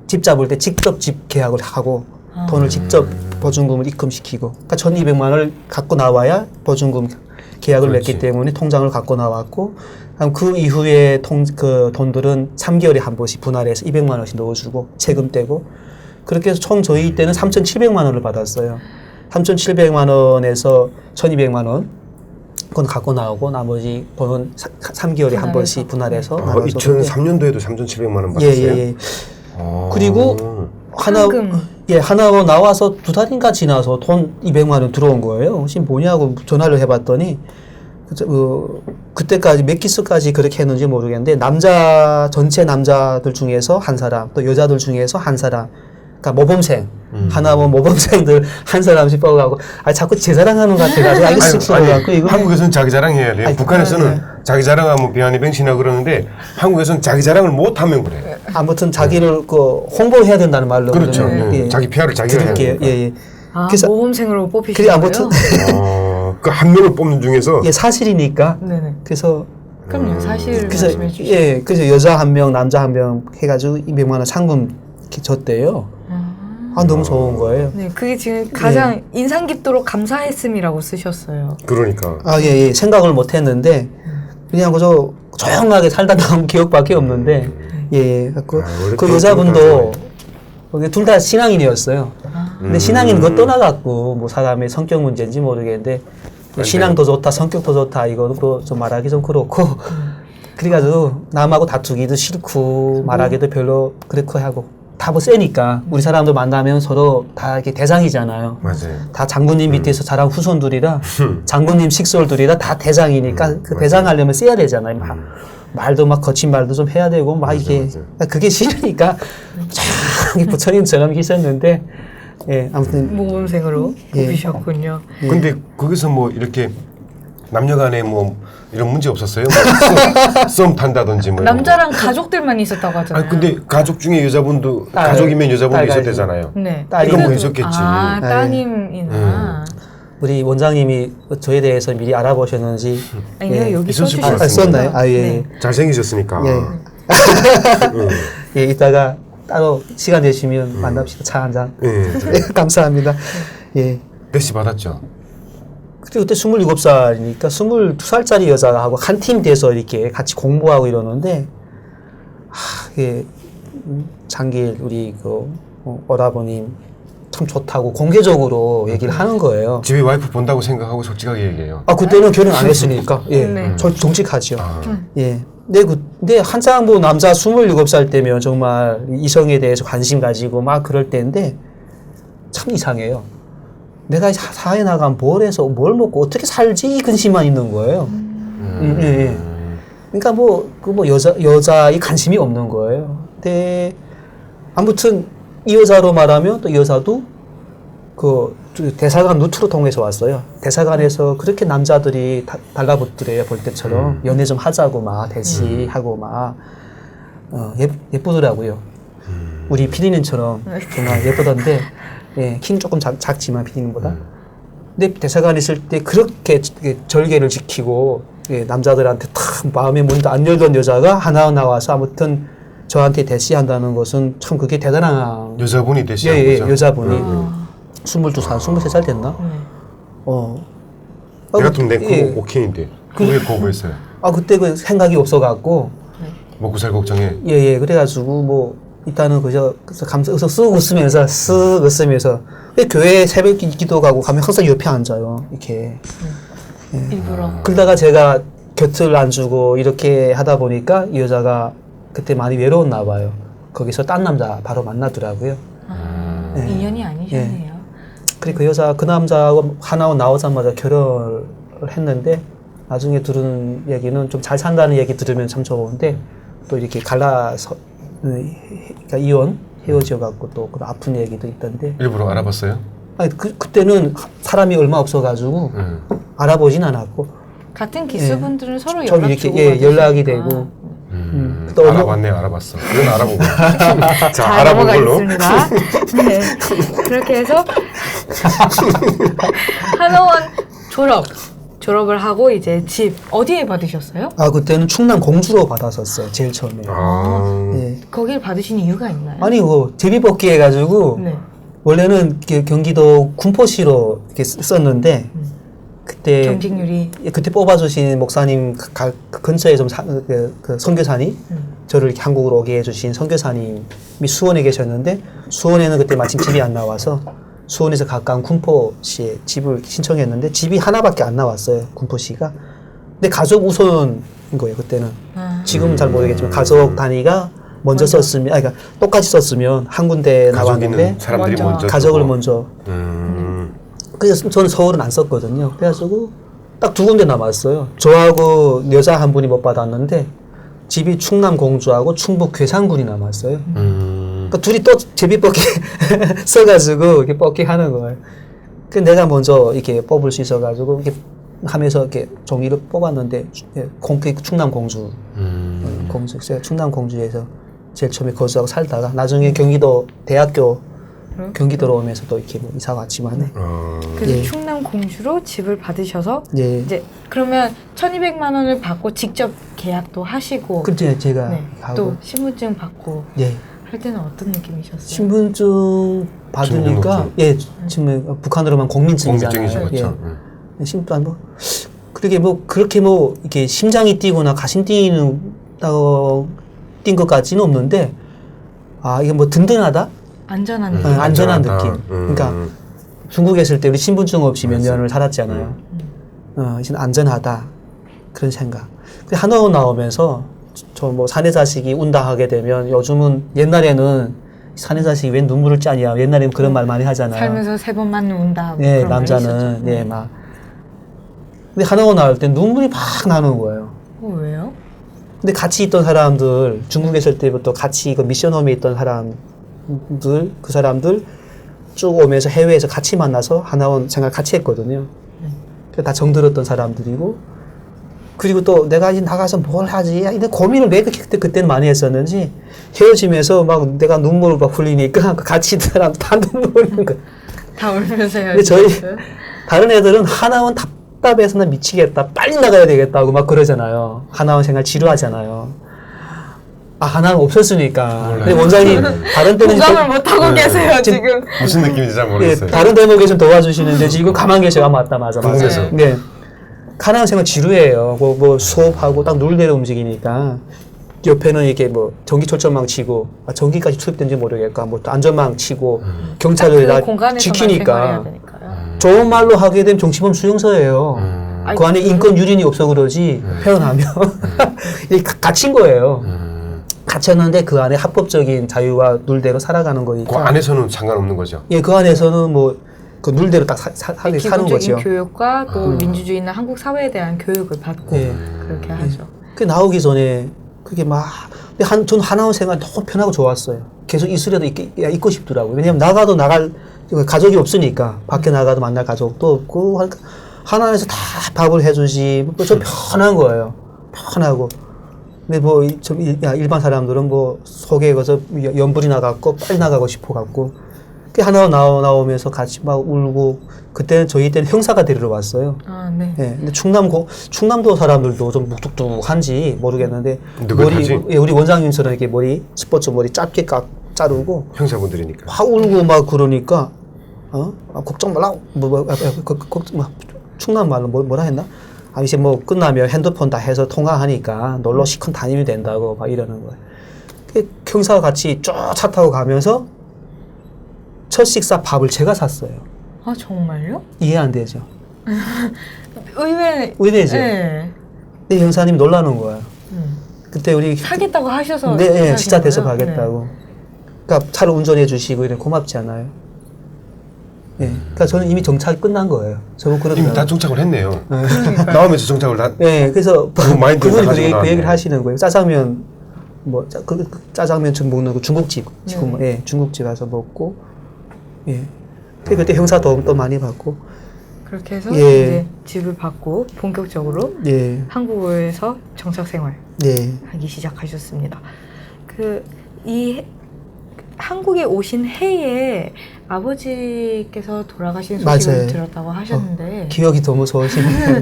집 잡을 때 직접 집 계약을 하고 돈을 직접 보증금을 입금시키고 그러니까 1,200만 원을 갖고 나와야 보증금 계약을 그렇지. 맺기 때문에 통장을 갖고 나왔고 그 이후에 그 돈들은 3개월에 한 번씩 분할해서 200만 원씩 넣어주고 세금 떼고 그렇게 해서 총 저희 때는 3,700만 원을 받았어요. 3,700만 원에서 1,200만 원 그건 갖고 나오고 나머지 돈은 3개월에 한 번씩 분할해서 나눠서 2003년도에도 3,700만 원 받았어요? 예예예. 그리고 상금. 하나 나와서 2달인가 지나서 돈 200만 원 들어온 거예요. 지금 뭐냐고 전화를 해봤더니 그때까지 몇 기수까지 그렇게 했는지 모르겠는데 전체 남자들 중에서 한 사람 또 여자들 중에서 한 사람 그러니까 모범생 하나면 모범생들 한 사람씩 뽑아가고 자꾸 제 자랑하는 것 같아가지고 알기 쑥스러워갖고 이거 한국에서는 자기 자랑해야 돼요. 북한에서는 자기 자랑하면 비아니 뱅신하 그러는데 한국에서는 자기 자랑을 못하면 그래. 아무튼 자기를 홍보해야 된다는 말로 그렇죠. 그러는데, 자기 PR을 자기가 해야 드릴게요. 되니까. 예. 그래서 모범생으로 뽑히신 그래 거예요? 아무튼 그 한 명을 뽑는 중에서 사실이니까 네네. 그래서 그럼요. 사실 그래서 말씀해 주시죠. 그래서 여자 한 명, 남자 한 명 해가지고 200만 원 상금 이렇게 줬대요. 너무 좋은 거예요. 네, 그게 지금 가장 인상 깊도록 감사했음이라고 쓰셨어요. 그러니까 예. 생각을 못 했는데 그냥 그저 조용하게 살다 나온 기억밖에 없는데 그 여자분도 둘 다 신앙인이었어요. 근데 신앙인 거 떠나갖고 뭐 사람의 성격 문제인지 모르겠는데 신앙도 좋다, 성격도 좋다 이거는 또 좀 말하기 좀 그렇고 그래가지고 남하고 다투기도 싫고 말하기도 별로 그렇고 하고 다 뭐 세니까 우리 사람들 만나면 서로 다 이렇게 대장이잖아요. 맞아요. 다 장군님 밑에서 자란 후손들이라 장군님 식솔들이라 다 대장이니까 그 대장하려면 세야 되잖아요. 말도 막 거친 말도 좀 해야 되고 막 이게 그게 싫으니까 쫙 부처님처럼 계셨는데 아무튼 모범생으로 뽑히셨군요. 근데 거기서 뭐 이렇게 남녀간에 뭐 이런 문제 없었어요? 뭐 썸 탄다든지 뭐 남자랑 가족들만 있었다고 하잖아요. 아니 근데 가족 중에 여자분도 가족이면 여자분도 있었대잖아요. 네. 이건 뭐 있었겠지. 따님이나. 우리 원장님이 저에 대해서 미리 알아보셨는지 아니요, 여기 있었을 써주셨어요. 것 같습니다. 썼나요? 예. 잘생기셨으니까. 이따가 따로 시간 되시면 만납시다. 차 한 잔. 감사합니다. 대시 받았죠. 그리고 그때 27살이니까 22살짜리 여자하고 한 팀 돼서 이렇게 같이 공부하고 이러는데 장길 우리 오라버님 참 좋다고 공개적으로 얘기를 하는 거예요. 집에 와이프 본다고 생각하고 솔직하게 얘기해요. 그때는 결혼 안 했으니까 저 정직하죠. 근데 한창 뭐 남자 27살 때면 정말 이성에 대해서 관심 가지고 막 그럴 때인데 참 이상해요. 내가 사회 나가면 뭘 해서 뭘 먹고 어떻게 살지 이 근심만 있는 거예요. 그러니까 여자의 관심이 없는 거예요. 근데 아무튼 이 여자로 말하면 또 여자도 대사관 루트로 통해서 왔어요. 대사관에서 그렇게 남자들이 달라붙더래요. 볼 때처럼 연애 좀 하자고 막 대시하고 막 예쁘더라고요. 우리 피디님처럼 정말 예쁘던데 키는 조금 작지만 피디님보다. 근데 대사관에 있을 때 그렇게 절개를 지키고 남자들한테 탁 마음의 문도 안 열던 여자가 하나 나와서 아무튼 저한테 대시한다는 것은 참 그게 대단한 여자분이 대시한 거죠? 여자분이 22살, 23살 됐나? 내 같으면 내 오케이인데 그게 거부했어요. 그때 그 생각이 없어갖고 먹고 살 걱정해. 그래가지고 뭐 일단은 그래서 쓱 웃으면서 교회 새벽 기도 가고 가면 항상 옆에 앉아요. 이렇게 일부러. 그러다가 제가 곁을 안 주고 이렇게 하다 보니까 이 여자가 그때 많이 외로웠나 봐요. 거기서 딴 남자 바로 만나더라고요. 네. 인연이 아니셨네요. 그리고 그 여자 그 남자하고 하나원 나오자마자 결혼을 했는데 나중에 들은 얘기는 좀 잘 산다는 얘기 들으면 참 좋은데 또 이렇게 갈라서 그러니까 헤어져 갖고 또 그런 아픈 얘기도 있던데. 일부러 알아봤어요? 아니 그때는 사람이 얼마 없어가지고 알아보진 않았고 같은 기수분들은 서로 좀 연락 이렇게 주고 연락이 되고. 또 알아봤네, 알아봤어. 이건 알아보고. 자, 잘 알아본 걸로. 넘어가겠습니다. 네. 그렇게 해서 한의원 졸업을 하고 이제 집 어디에 받으셨어요? 아 그때는 충남 공주로 받았었어요 제일 처음에. 예. 거길 받으신 이유가 있나요? 아니 뭐 제비뽑기 해가지고 네. 원래는 경기도 군포시로 이렇게 썼는데 그때 경직률이 그때 뽑아주신 목사님 그 근처에 좀 그 선교사님 저를 이렇게 한국으로 오게 해주신 선교사님이 수원에 계셨는데 수원에는 그때 마침 집이 안 나와서 수원에서 가까운 군포시에 집을 신청했는데 집이 하나밖에 안 나왔어요 군포시가. 근데 가족 우선인 거예요 그때는. 지금은 잘 모르겠지만 가족 단위가 먼저 썼으면 그러니까 똑같이 썼으면 한 군데 가족 나왔는데 있는 사람들이 먼저 가족을 쓰고. 먼저. 그래서 저는 서울은 안 썼거든요. 그래가지고 딱 두 군데 남았어요. 저하고 여자 한 분이 못 받았는데 집이 충남 공주하고 충북 괴산군이 남았어요. 그러니까 둘이 또 제비뽑기 써가지고 이렇게 뽑기 하는 거예요. 그 내가 먼저 이렇게 뽑을 수 있어가지고 이렇게 하면서 이렇게 종이를 뽑았는데 충남 공주, 공주 충남 공주에서 제일 처음에 거주하고 살다가 나중에 경기도 대학교 경기도로 오면서 또 이렇게 뭐 이사 왔지만. 그래서 예. 충남 공주로 집을 받으셔서 예. 이제 그러면 1,200만 원을 받고 직접 계약도 하시고 그때 제가 네. 하고 또 신분증 받고 예. 할 때는 어떤 느낌이셨어요? 신분증 받으니까 예 지금 북한으로만 공민증이잖아요. 공민증이죠, 예. 그렇죠. 신분 뭐 그렇게 뭐 그렇게 뭐 이렇게 심장이 뛰거나 가심 뛰는 뛴 것 같지는 없는데 아 이게 뭐 든든하다. 안전한 어, 느낌. 안전한 안전하다. 느낌. 그러니까 중국에 있을 때 우리 신분증 없이 몇 년을 살았잖아요. 이제 안전하다 그런 생각. 근데 한의원 나오면서 저 뭐 사내 자식이 운다 하게 되면 요즘은 옛날에는 사내 자식이 왜 눈물을 짜냐 옛날에는 그런 말 많이 하잖아요. 살면서 3번만 운다. 뭐 네 그런 말이 남자는 있었죠. 네 막. 근데 한의원 나올 때 눈물이 막 나는 거예요. 왜요? 근데 같이 있던 사람들 중국에 있을 때부터 같이 그 미션홈에 있던 사람들 그 사람들 쭉 오면서 해외에서 같이 만나서 한의원 생활 같이 했거든요. 그래서 다 정들었던 사람들이고 그리고 또 내가 이제 나가서 뭘 하지? 이런 고민을 왜 그때는 많이 했었는지 헤어지면서 막 내가 눈물을 막 흘리니까 같이 있던 사람 다 눈물 흘리는 거야. 다 울면서 해요. 근데 저희 다른 애들은 한의원 답답해서 나 미치겠다. 빨리 나가야 되겠다고 막 그러잖아요. 한의원 생활 지루하잖아요. 아, 하나는 없었으니까. 근데 원장님, 다른 때는. 공감을 못하고 계세요, 지금. 지금. 무슨 느낌인지 잘 예, 모르겠어요. 다른 대목에 좀 도와주시는데 지금 가만 계셔. 아, 맞다. 궁금해서. 네. 하나는 생활 지루해요. 뭐 수업하고 딱 룰대로 움직이니까. 옆에는 이게 뭐 전기철조망 치고, 아, 전기까지 투입된지 모르겠고, 뭐 또 안전망 치고, 경찰을 다 지키니까. 좋은 말로 하게 되면 정치범 수용소예요. 그 안에 인권 유린이 없어 그러지, 표현하면. 이게 갇힌 거예요. 갇혔는데 그 안에 합법적인 자유와 룰대로 살아가는 거니까. 그 안에서는 상관없는 거죠. 예, 그 안에서는 뭐 그 룰대로 딱 사는 기본적인 거죠. 교육과 또 민주주의나 한국 사회에 대한 교육을 받고 예. 그렇게 하죠. 그 나오기 전에 그게 막 근데 전 한의원 생활 너무 편하고 좋았어요. 계속 이슬에도 있고 싶더라고요. 왜냐면 나가도 나갈 가족이 없으니까 밖에 나가도 만날 가족도 없고 하니까 한의원에서 다 밥을 해주지 좀 편한 거예요. 편하고. 근데 뭐 좀 일반 사람들은 뭐 속에 가서 연불이 나갔고 빨리 나가고 싶어 갖고 하나 나오면서 같이 막 울고 그때는 저희 때는 형사가 데리러 왔어요. 아, 네. 예. 근데 충남도 사람들도 좀 묵뚝뚝한지 모르겠는데 느긋하지? 예, 우리 원장님처럼 이렇게 머리 스포츠 머리 짧게 자르고 형사분들이니까. 막 울고 막 그러니까 걱정 말라 충남 말로 뭐라 했나? 아 이제 뭐 끝나면 핸드폰 다 해서 통화하니까 놀러 시컨 다니면 된다고 막 이러는 거예요. 형사와 같이 쭉 차 타고 가면서 첫 식사 밥을 제가 샀어요. 아, 정말요? 이해 안 되죠. 의외죠. 네. 근데 형사님이 놀라는 거야. 그때 우리 하겠다고 하셔서 네, 네 하신 진짜 돼서 거예요? 가겠다고. 그러니까 차를 운전해 주시고 이래 고맙지 않아요? 예. 그러니까 저는 이미 정착이 끝난 거예요. 저거 이미 다 그러더라고요. 정착을 했네요. 나오면서 정착을 다. 예, 그래서 마인드 그분이 그, 가지고 그 나왔네. 얘기를 하시는 거예요. 짜장면 그 짜장면 좀 먹는 그 중국집 지금 예, 중국집 가서 먹고 예. 그때 형사 도움 또 많이 받고 그렇게 해서 예. 이제 집을 받고 본격적으로 예, 한국에서 정착 생활 예, 하기 시작하셨습니다. 이 한국에 오신 해에 아버지께서 돌아가신 소식을 맞아요. 들었다고 하셨는데 기억이 더 무서우시네요.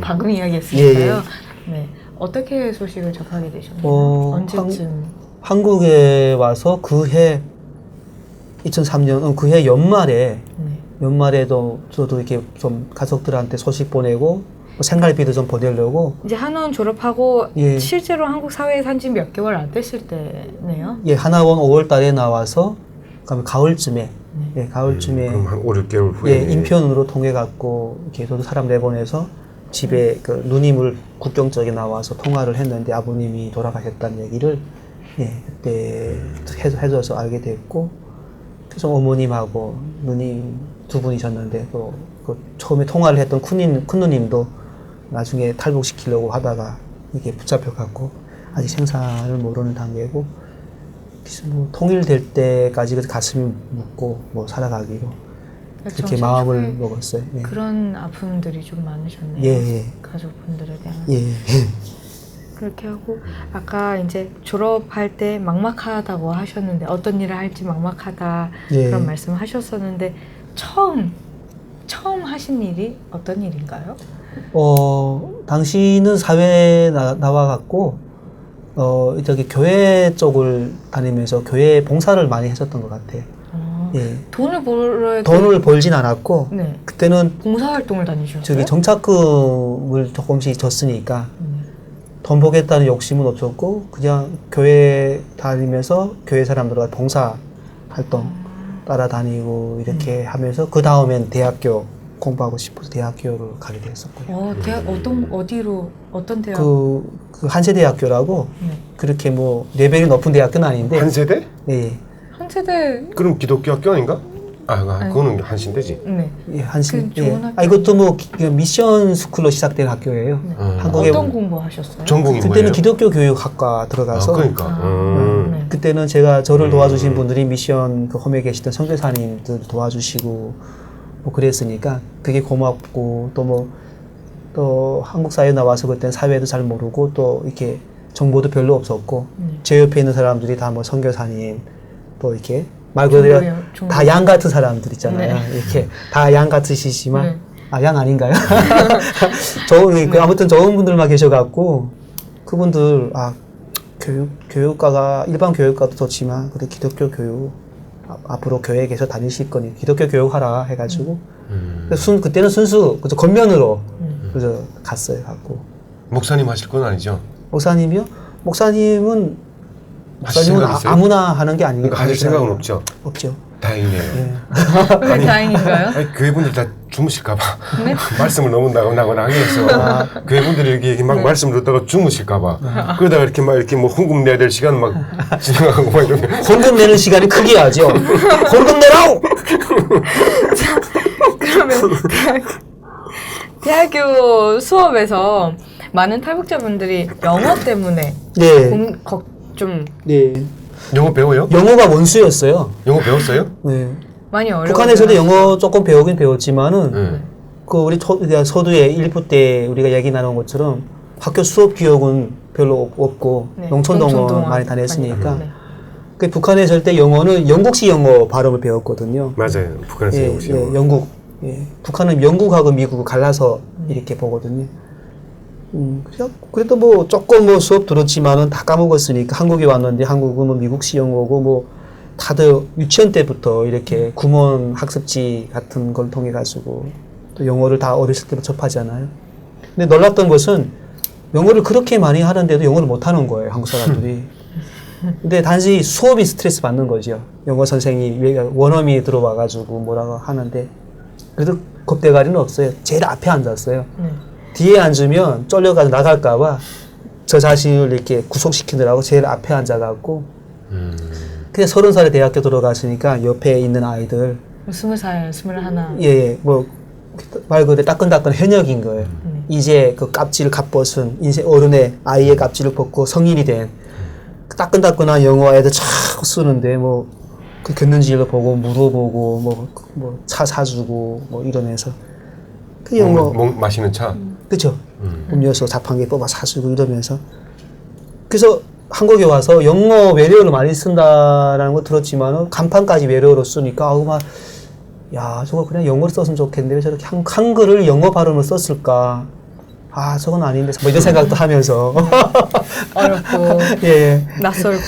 방금 이야기했으니까요. 예, 네. 어떻게 소식을 접하게 되셨나요? 언제쯤? 한국에 와서 그 해 2003년 그 해 연말에 네. 연말에도 저도 이렇게 좀 가족들한테 소식 보내고 뭐 생활비도 좀 보내려고 이제 한원 졸업하고 예. 실제로 한국 사회에 산 지 몇 개월 안 됐을 때네요. 예, 하나원 5월 달에 나와서 그다음에 가을쯤에 예, 가을쯤에 그럼 한 5, 6개월 후에. 예, 인편으로 통해 갖고 이렇게 저도 사람 내보내서 집에 그 누님을 국경 쪽에 나와서 통화를 했는데 아버님이 돌아가셨다는 얘기를 예, 그때 해줘서 알게 됐고 그래서 어머님하고 누님 두 분이셨는데 또 그 처음에 통화를 했던 큰 누님도 나중에 탈북시키려고 하다가 이게 붙잡혀갖고 아직 생사를 모르는 단계고 그래서 뭐 통일될 때까지 가슴이 묻고 뭐 살아가기로 그렇게 정신 마음을 초에 먹었어요. 예. 그런 아픔들이 좀 많으셨네요. 예, 예. 가족분들에 대한. 예. 그렇게 하고 아까 이제 졸업할 때 막막하다고 하셨는데 어떤 일을 할지 막막하다 예. 그런 말씀을 하셨었는데 처음 하신 일이 어떤 일인가요? 당시는 사회에 나와갖고, 저기 교회 쪽을 다니면서 교회 봉사를 많이 했었던 것 같아요. 예. 돈을 벌어야 돈을 벌진 않았고, 네. 그때는 봉사활동을 다니셨어요? 저기 정착금을 조금씩 줬으니까, 돈 벌겠다는 욕심은 없었고, 그냥 교회 다니면서 교회 사람들과 봉사 활동 따라다니고 이렇게 하면서, 그 다음엔 대학교 공부하고 싶어서 대학교를 가게 됐었고요. 대학 어떤 대학? 그 한세대학교라고 네. 그렇게 뭐 레벨이 높은 대학교는 아닌데 한 세대? 예, 한 세대. 그럼 기독교 학교 아닌가? 그거는 한신대지. 네. 예, 한신 그 좋은 예. 학교. 이것도 뭐 미션 스쿨로 시작된 학교예요. 네. 한국에 어떤 공부하셨어요? 전공이 그때는 뭐예요? 기독교 교육학과 들어가서 그러니까. 네. 그때는 제가 저를 도와주신 분들이 미션 그 홈에 계시던 선교사님들 도와주시고 뭐 그랬으니까 되게 고맙고 또 한국 사회에 나와서 그때는 사회도 잘 모르고 또 이렇게 정보도 별로 없었고 제 옆에 있는 사람들이 다 뭐 선교사님 또 이렇게 말 그대로 다 양 같은 사람들 있잖아요. 네. 이렇게 다 양 같으시지만 네. 양 아닌가요? 아무튼 좋은 분들만 계셔갖고 그분들 교육과가 일반 교육과도 좋지만 그래 기독교 교육 앞으로 교회에 계속 다니실 거니 기독교 교육하라 해가지고 그때는 순수 그저 겉면으로 그저 갔어요. 갖고 목사님 하실 건 아니죠? 목사님이요? 목사님은 하실 생각 있어요? 아무나 하는 게 아니니까 그러니까 하실 생각은 없죠? 없죠. 다행이네요. 왜 다행인가요? 아니, 교회분들 다 주무실까봐 네? 말씀을 너무 나거나 하겠어. 교회분들이 이렇게 막 말씀을 듣다가 주무실까봐. 그러다가 이렇게 막 이렇게 뭐 헌금 내야 될 시간 막 지나가고 막 이렇게. 헌금 내는 시간이 크게 하죠. 헌금 내라고! 그러면 대학교 수업에서 많은 탈북자분들이 영어 때문에 네. 좀 네. 영어 배워요? 영어가 원수였어요. 영어 배웠어요? 네. 많이 어려워요. 북한에서도 영어 조금 배우긴 배웠지만은 네. 그 우리 서두에 1부 때 우리가 얘기 나눈 것처럼 학교 수업 기억은 별로 없고 네, 농촌동원 많이 다녔으니까 네. 그 북한에 있을 때 영어는 영국식 영어 발음을 배웠거든요. 맞아요. 북한에서 예, 영어시 예, 영어. 영국. 예. 북한은 영국하고 미국을 갈라서 이렇게 보거든요. 그래도 뭐 조금 뭐 수업 들었지만은 다 까먹었으니까 한국에 왔는데 한국은 뭐 미국식 영어고 뭐 다들 유치원 때부터 이렇게 구몬 학습지 같은 걸 통해 가지고 또 영어를 다 어렸을 때부터 접하잖아요. 근데 놀랐던 것은 영어를 그렇게 많이 하는데도 영어를 못 하는 거예요, 한국 사람들이. 근데 단지 수업이 스트레스 받는 거죠. 영어 선생이 원어민이 들어와 가지고 뭐라고 하는데 그래도 겁대가리는 없어요. 제일 앞에 앉았어요. 네. 뒤에 앉으면 쫄려가서 나갈까봐 저 자신을 이렇게 구속시키느라고 제일 앞에 앉아갖고 그냥 30살에 대학교 들어갔으니까 옆에 있는 아이들 20살, 21. 예, 뭐 말 그대로 따끈따끈 현역인 거예요. 이제 그 깝지를 갓벗은 인생 어른의 아이의 깝지를 벗고 성인이 된 따끈따끈한 영어 애들 자꾸 쓰는데 뭐 그 겪는지를 보고 물어보고 뭐 차 사주고 뭐 이러면서 그 영어 마시는 차. 그죠? 음료수 자판기 뽑아 사주고 이러면서 그래서 한국에 와서 영어 외래어를 많이 쓴다라는 거 들었지만은 간판까지 외래어로 쓰니까 아우 막 야 저거 그냥 영어로 썼으면 좋겠는데 왜 저렇게 한글을 영어 발음을 썼을까? 아 저건 아닌데 뭐 이런 생각도 하면서 어렵고 예 낯설고.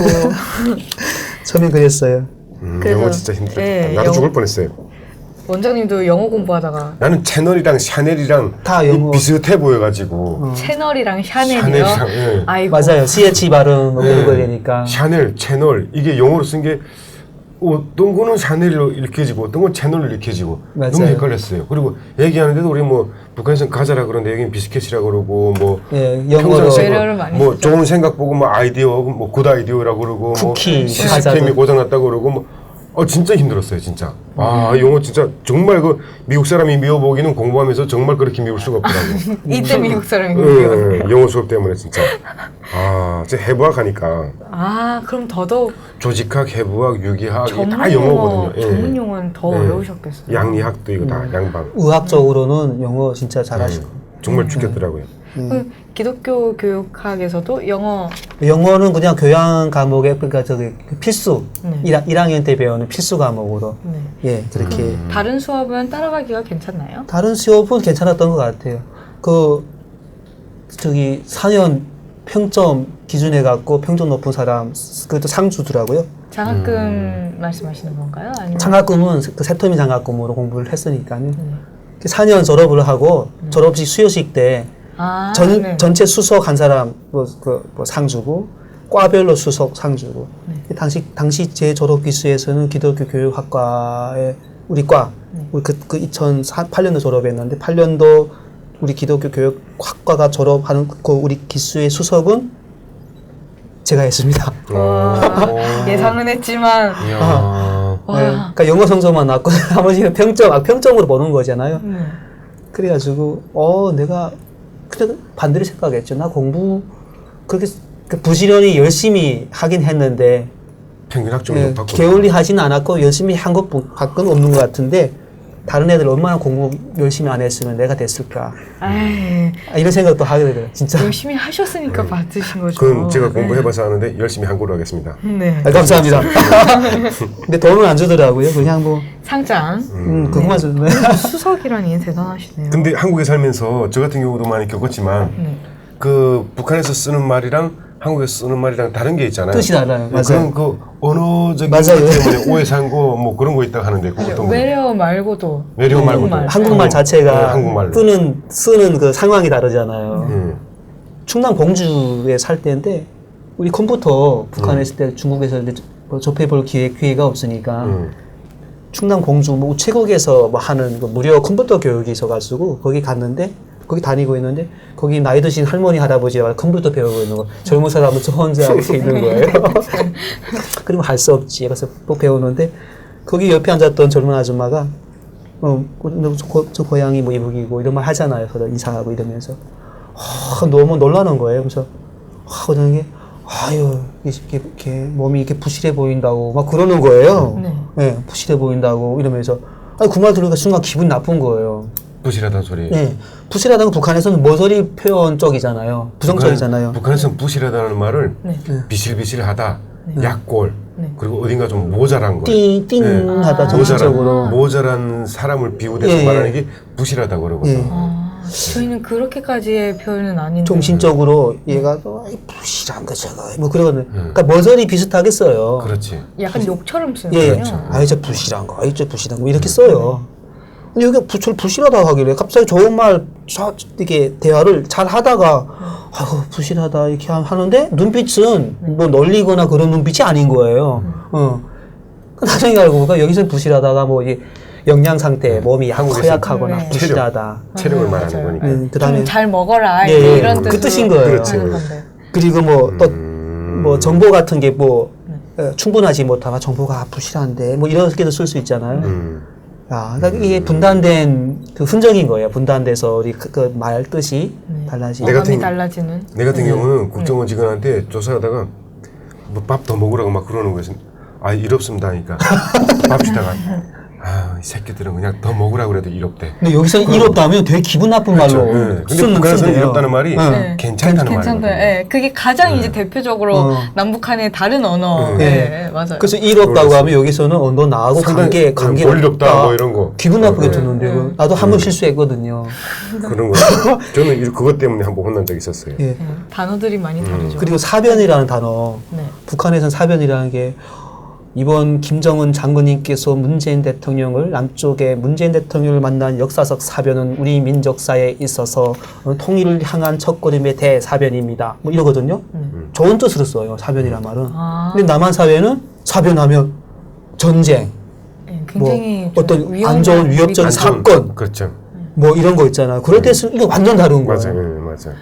처음엔 그랬어요. 그래서- 영어 진짜 힘들었다. 예, 나도 영어- 죽을 뻔했어요. 원장님도 영어 공부하다가 나는 채널이랑 샤넬이랑 다 영어. 비슷해 보여가지고 채널이랑 샤넬이요. 샤넬이랑 예. 아이고. 맞아요. CH 발음 뭐 그런 거 되니까 샤넬, 채널 이게 영어로 쓴 게 어떤 거는 샤넬로 읽혀지고 어떤 건 채널로 읽혀지고 맞아요. 너무 헷갈렸어요. 그리고 얘기하는데도 우리 뭐 북한에서는 가자라 그러는데 여기는 비스켓이라고 그러고 뭐 예, 영어로 평상시에 외래어를 많이 뭐 쓰죠. 좋은 생각 보고 뭐 아이디어 뭐 굿 아이디어라고 그러고 쿠키, 뭐 시스템이 가자도. 고장났다고 그러고 뭐 진짜 힘들었어요 진짜. 아 영어 진짜 정말 그 미국 사람이 미워보기는 공부하면서 정말 그렇게 미울 수가 없더라고요. 이때 미국 사람이군요. 영어 수업 때문에 진짜. 진짜 해부학 하니까 아, 그럼 더더욱 조직학, 해부학, 유기학 이게 전문 다 영어거든요. 예. 전문 용어는 더 예. 어려우셨겠어요. 양리학도 이거 다 양방. 의학적으로는 영어 진짜 잘하시고 정말 죽겠더라고요. 그 기독교 교육학에서도 영어 영어는 그냥 교양 과목에 그러니까 저기 필수 네. 1학년 때 배우는 필수 과목으로 네. 예 그렇게 다른 수업은 따라가기가 괜찮나요? 다른 수업은 괜찮았던 것 같아요. 그 저기 4년 평점 기준해 갖고 평점 높은 사람 그것도 상 주더라고요. 장학금 말씀하시는 건가요? 아니면 장학금은 그 세터민 장학금으로 공부를 했으니까요. 4년 졸업을 하고 졸업식 수여식 때 아, 전, 네. 전체 수석 한 사람 상 주고 과별로 수석 상 주고 당시 제 졸업 기수에서는 기독교 교육학과에 우리 과 우리 그 2008년도 졸업했는데 8년도 우리 기독교 교육학과가 졸업하는 그 우리 기수의 수석은 제가 했습니다. 예상은 했지만 이야. 와. 네, 그러니까 영어 성적만 났고 나머지는 평점으로 보는 거잖아요. 그래가지고 내가 그때 반대로 생각했죠. 나 공부 그렇게 부지런히 열심히 하긴 했는데 평균 학점이 예, 높았고. 게을리 하지는 않았고 열심히 한 것밖에 없는 것 같은데 다른 애들 얼마나 공부 열심히 안 했으면 내가 됐을까 아이, 이런 생각도 하게 되더라고요. 진짜. 열심히 하셨으니까 받으신 거죠. 그럼 제가 공부해봐서 아는데 열심히 한국어로 하겠습니다. 네. 감사합니다. 근데 돈은 안 주더라고요. 그냥 뭐 상장 그것만 주네. 수석이라니 대단하시네요. 근데 한국에 살면서 저 같은 경우도 많이 겪었지만 네. 그 북한에서 쓰는 말이랑 한국에서 쓰는 말이랑 다른 게 있잖아요. 뜻이 달라요. 맞아요. 그런 그 언어적인 것 맞아요. 때문에 오해 산거 뭐 그런 거 있다 하는데 그것도 뭐 외래어 말고도 외래어 말고도 한국말 자체가 네, 한국말로. 쓰는 그 상황이 다르잖아요. 음. 충남 공주에 살 때인데 우리 컴퓨터 북한에 있을 때 중국에서 이제 뭐 접해볼 기회가 없으니까 충남 공주 뭐 우체국에서 뭐 하는 그 무료 컴퓨터 교육이 있어가지고 거기 갔는데 거기 다니고 있는데 거기 나이 드신 할머니 할아버지가 컴퓨터 배우고 있는 거 젊은 사람은 저 혼자 이렇게 있는 거예요. 그러면 할 수 없지. 그래서 또 배우는데 거기 옆에 앉았던 젊은 아줌마가 저 고향이 뭐 이북이고 이런 말 하잖아요. 그래서 인사하고 이러면서 너무 놀라는 거예요. 그래서 그러는 게 아유 이렇게 몸이 이렇게 부실해 보인다고 막 그러는 거예요. 네. 네, 부실해 보인다고 이러면서 그 말 들으니까 순간 기분 나쁜 거예요. 부실하다는 소리. 네, 부실하다는 건 북한에서는 머저리 표현 쪽이잖아요. 부정적이잖아요. 북한에서는 부실하다는 말을 네. 비실비실하다, 약골, 네. 그리고 어딘가 좀 모자란 거. 띵띵하다 정신적으로. 모자란 사람을 비유해서 예, 말하는 예. 게 부실하다고 그러거든. 예. 저희는 그렇게까지의 표현은 아닌데. 정신적으로 얘가 부실한 거 저거 뭐 그러거든요. 그러니까 머저리 비슷하게 써요. 그렇지. 약간 욕처럼 예, 쓰는군요. 그렇죠. 저 부실한 거, 저 부실한 거 이렇게 써요. 근데 여기가 부실하다고 하길래 갑자기 좋은 말 이렇게 대화를 잘 하다가 아이고 부실하다 이렇게 하는데 눈빛은 뭐 놀리거나 그런 눈빛이 아닌 거예요. 나중에 알고 보니까 여기서 부실하다가 뭐 이게 영양 상태, 몸이 한국에서 허약하거나 네. 부실하다. 체력을 맞아요. 말하는 거니까. 그다음에 좀 잘 먹어라. 예, 예. 이런 그 뜻으로 뜻인 거예요. 그렇지. 하는 건데. 그리고 뭐 또 뭐 음. 정보 같은 게 뭐 충분하지 못하면 정보가 부실한데 뭐 이렇게도 쓸 수 있잖아요. 그러니까 이게 분단된 그 흔적인 거예요. 분단돼서 우리 그 말 뜻이 달라지. 내가 어감이 같은- 달라지는. 내 같은 경우는 국정원 직원한테 조사하다가 뭐 밥 더 먹으라고 막 그러는 거지. 아, 일 없습니다 하니까 밥 주다가 이 새끼들은 그냥 더 먹으라고 그래도 일 없대. 근데 여기서 이롭다 하면 되게 기분 나쁜 그렇죠. 말로 네. 근데 쓰는 북한에서는 쓰네요. 이롭다는 말이 네. 괜찮다는 괜찮다. 말이거든요. 예, 그게 가장 이제 대표적으로 남북한의 다른 언어. 네. 예, 맞아요. 그래서 이롭다고 하면 여기서는 너 나하고 상당히 관계 볼일없다 뭐 이런 거. 기분 나쁘게 듣는데 나도 한 번 실수했거든요. 그런 거. 저는 그것 때문에 한번 혼난 적이 있었어요. 예. 단어들이 많이 다르죠. 그리고 사변이라는 단어. 네. 북한에서는 사변이라는 게 이번 김정은 장군님께서 문재인 대통령을 남쪽에 문재인 대통령을 만난 역사적 사변은 우리 민족사에 있어서 통일을 향한 첫걸음의 대사변입니다. 뭐 이러거든요. 좋은 뜻으로 써요. 사변이란 말은. 아. 근데 남한 사회는 사변하면 전쟁, 예, 굉장히 뭐 좀 어떤 위험한 안 좋은 위협적인 위기가- 사건, 그렇죠. 뭐 이런 거 있잖아요. 그럴 때 쓰는 이거 완전 다른 거예요. 맞아요. 예, 맞아요.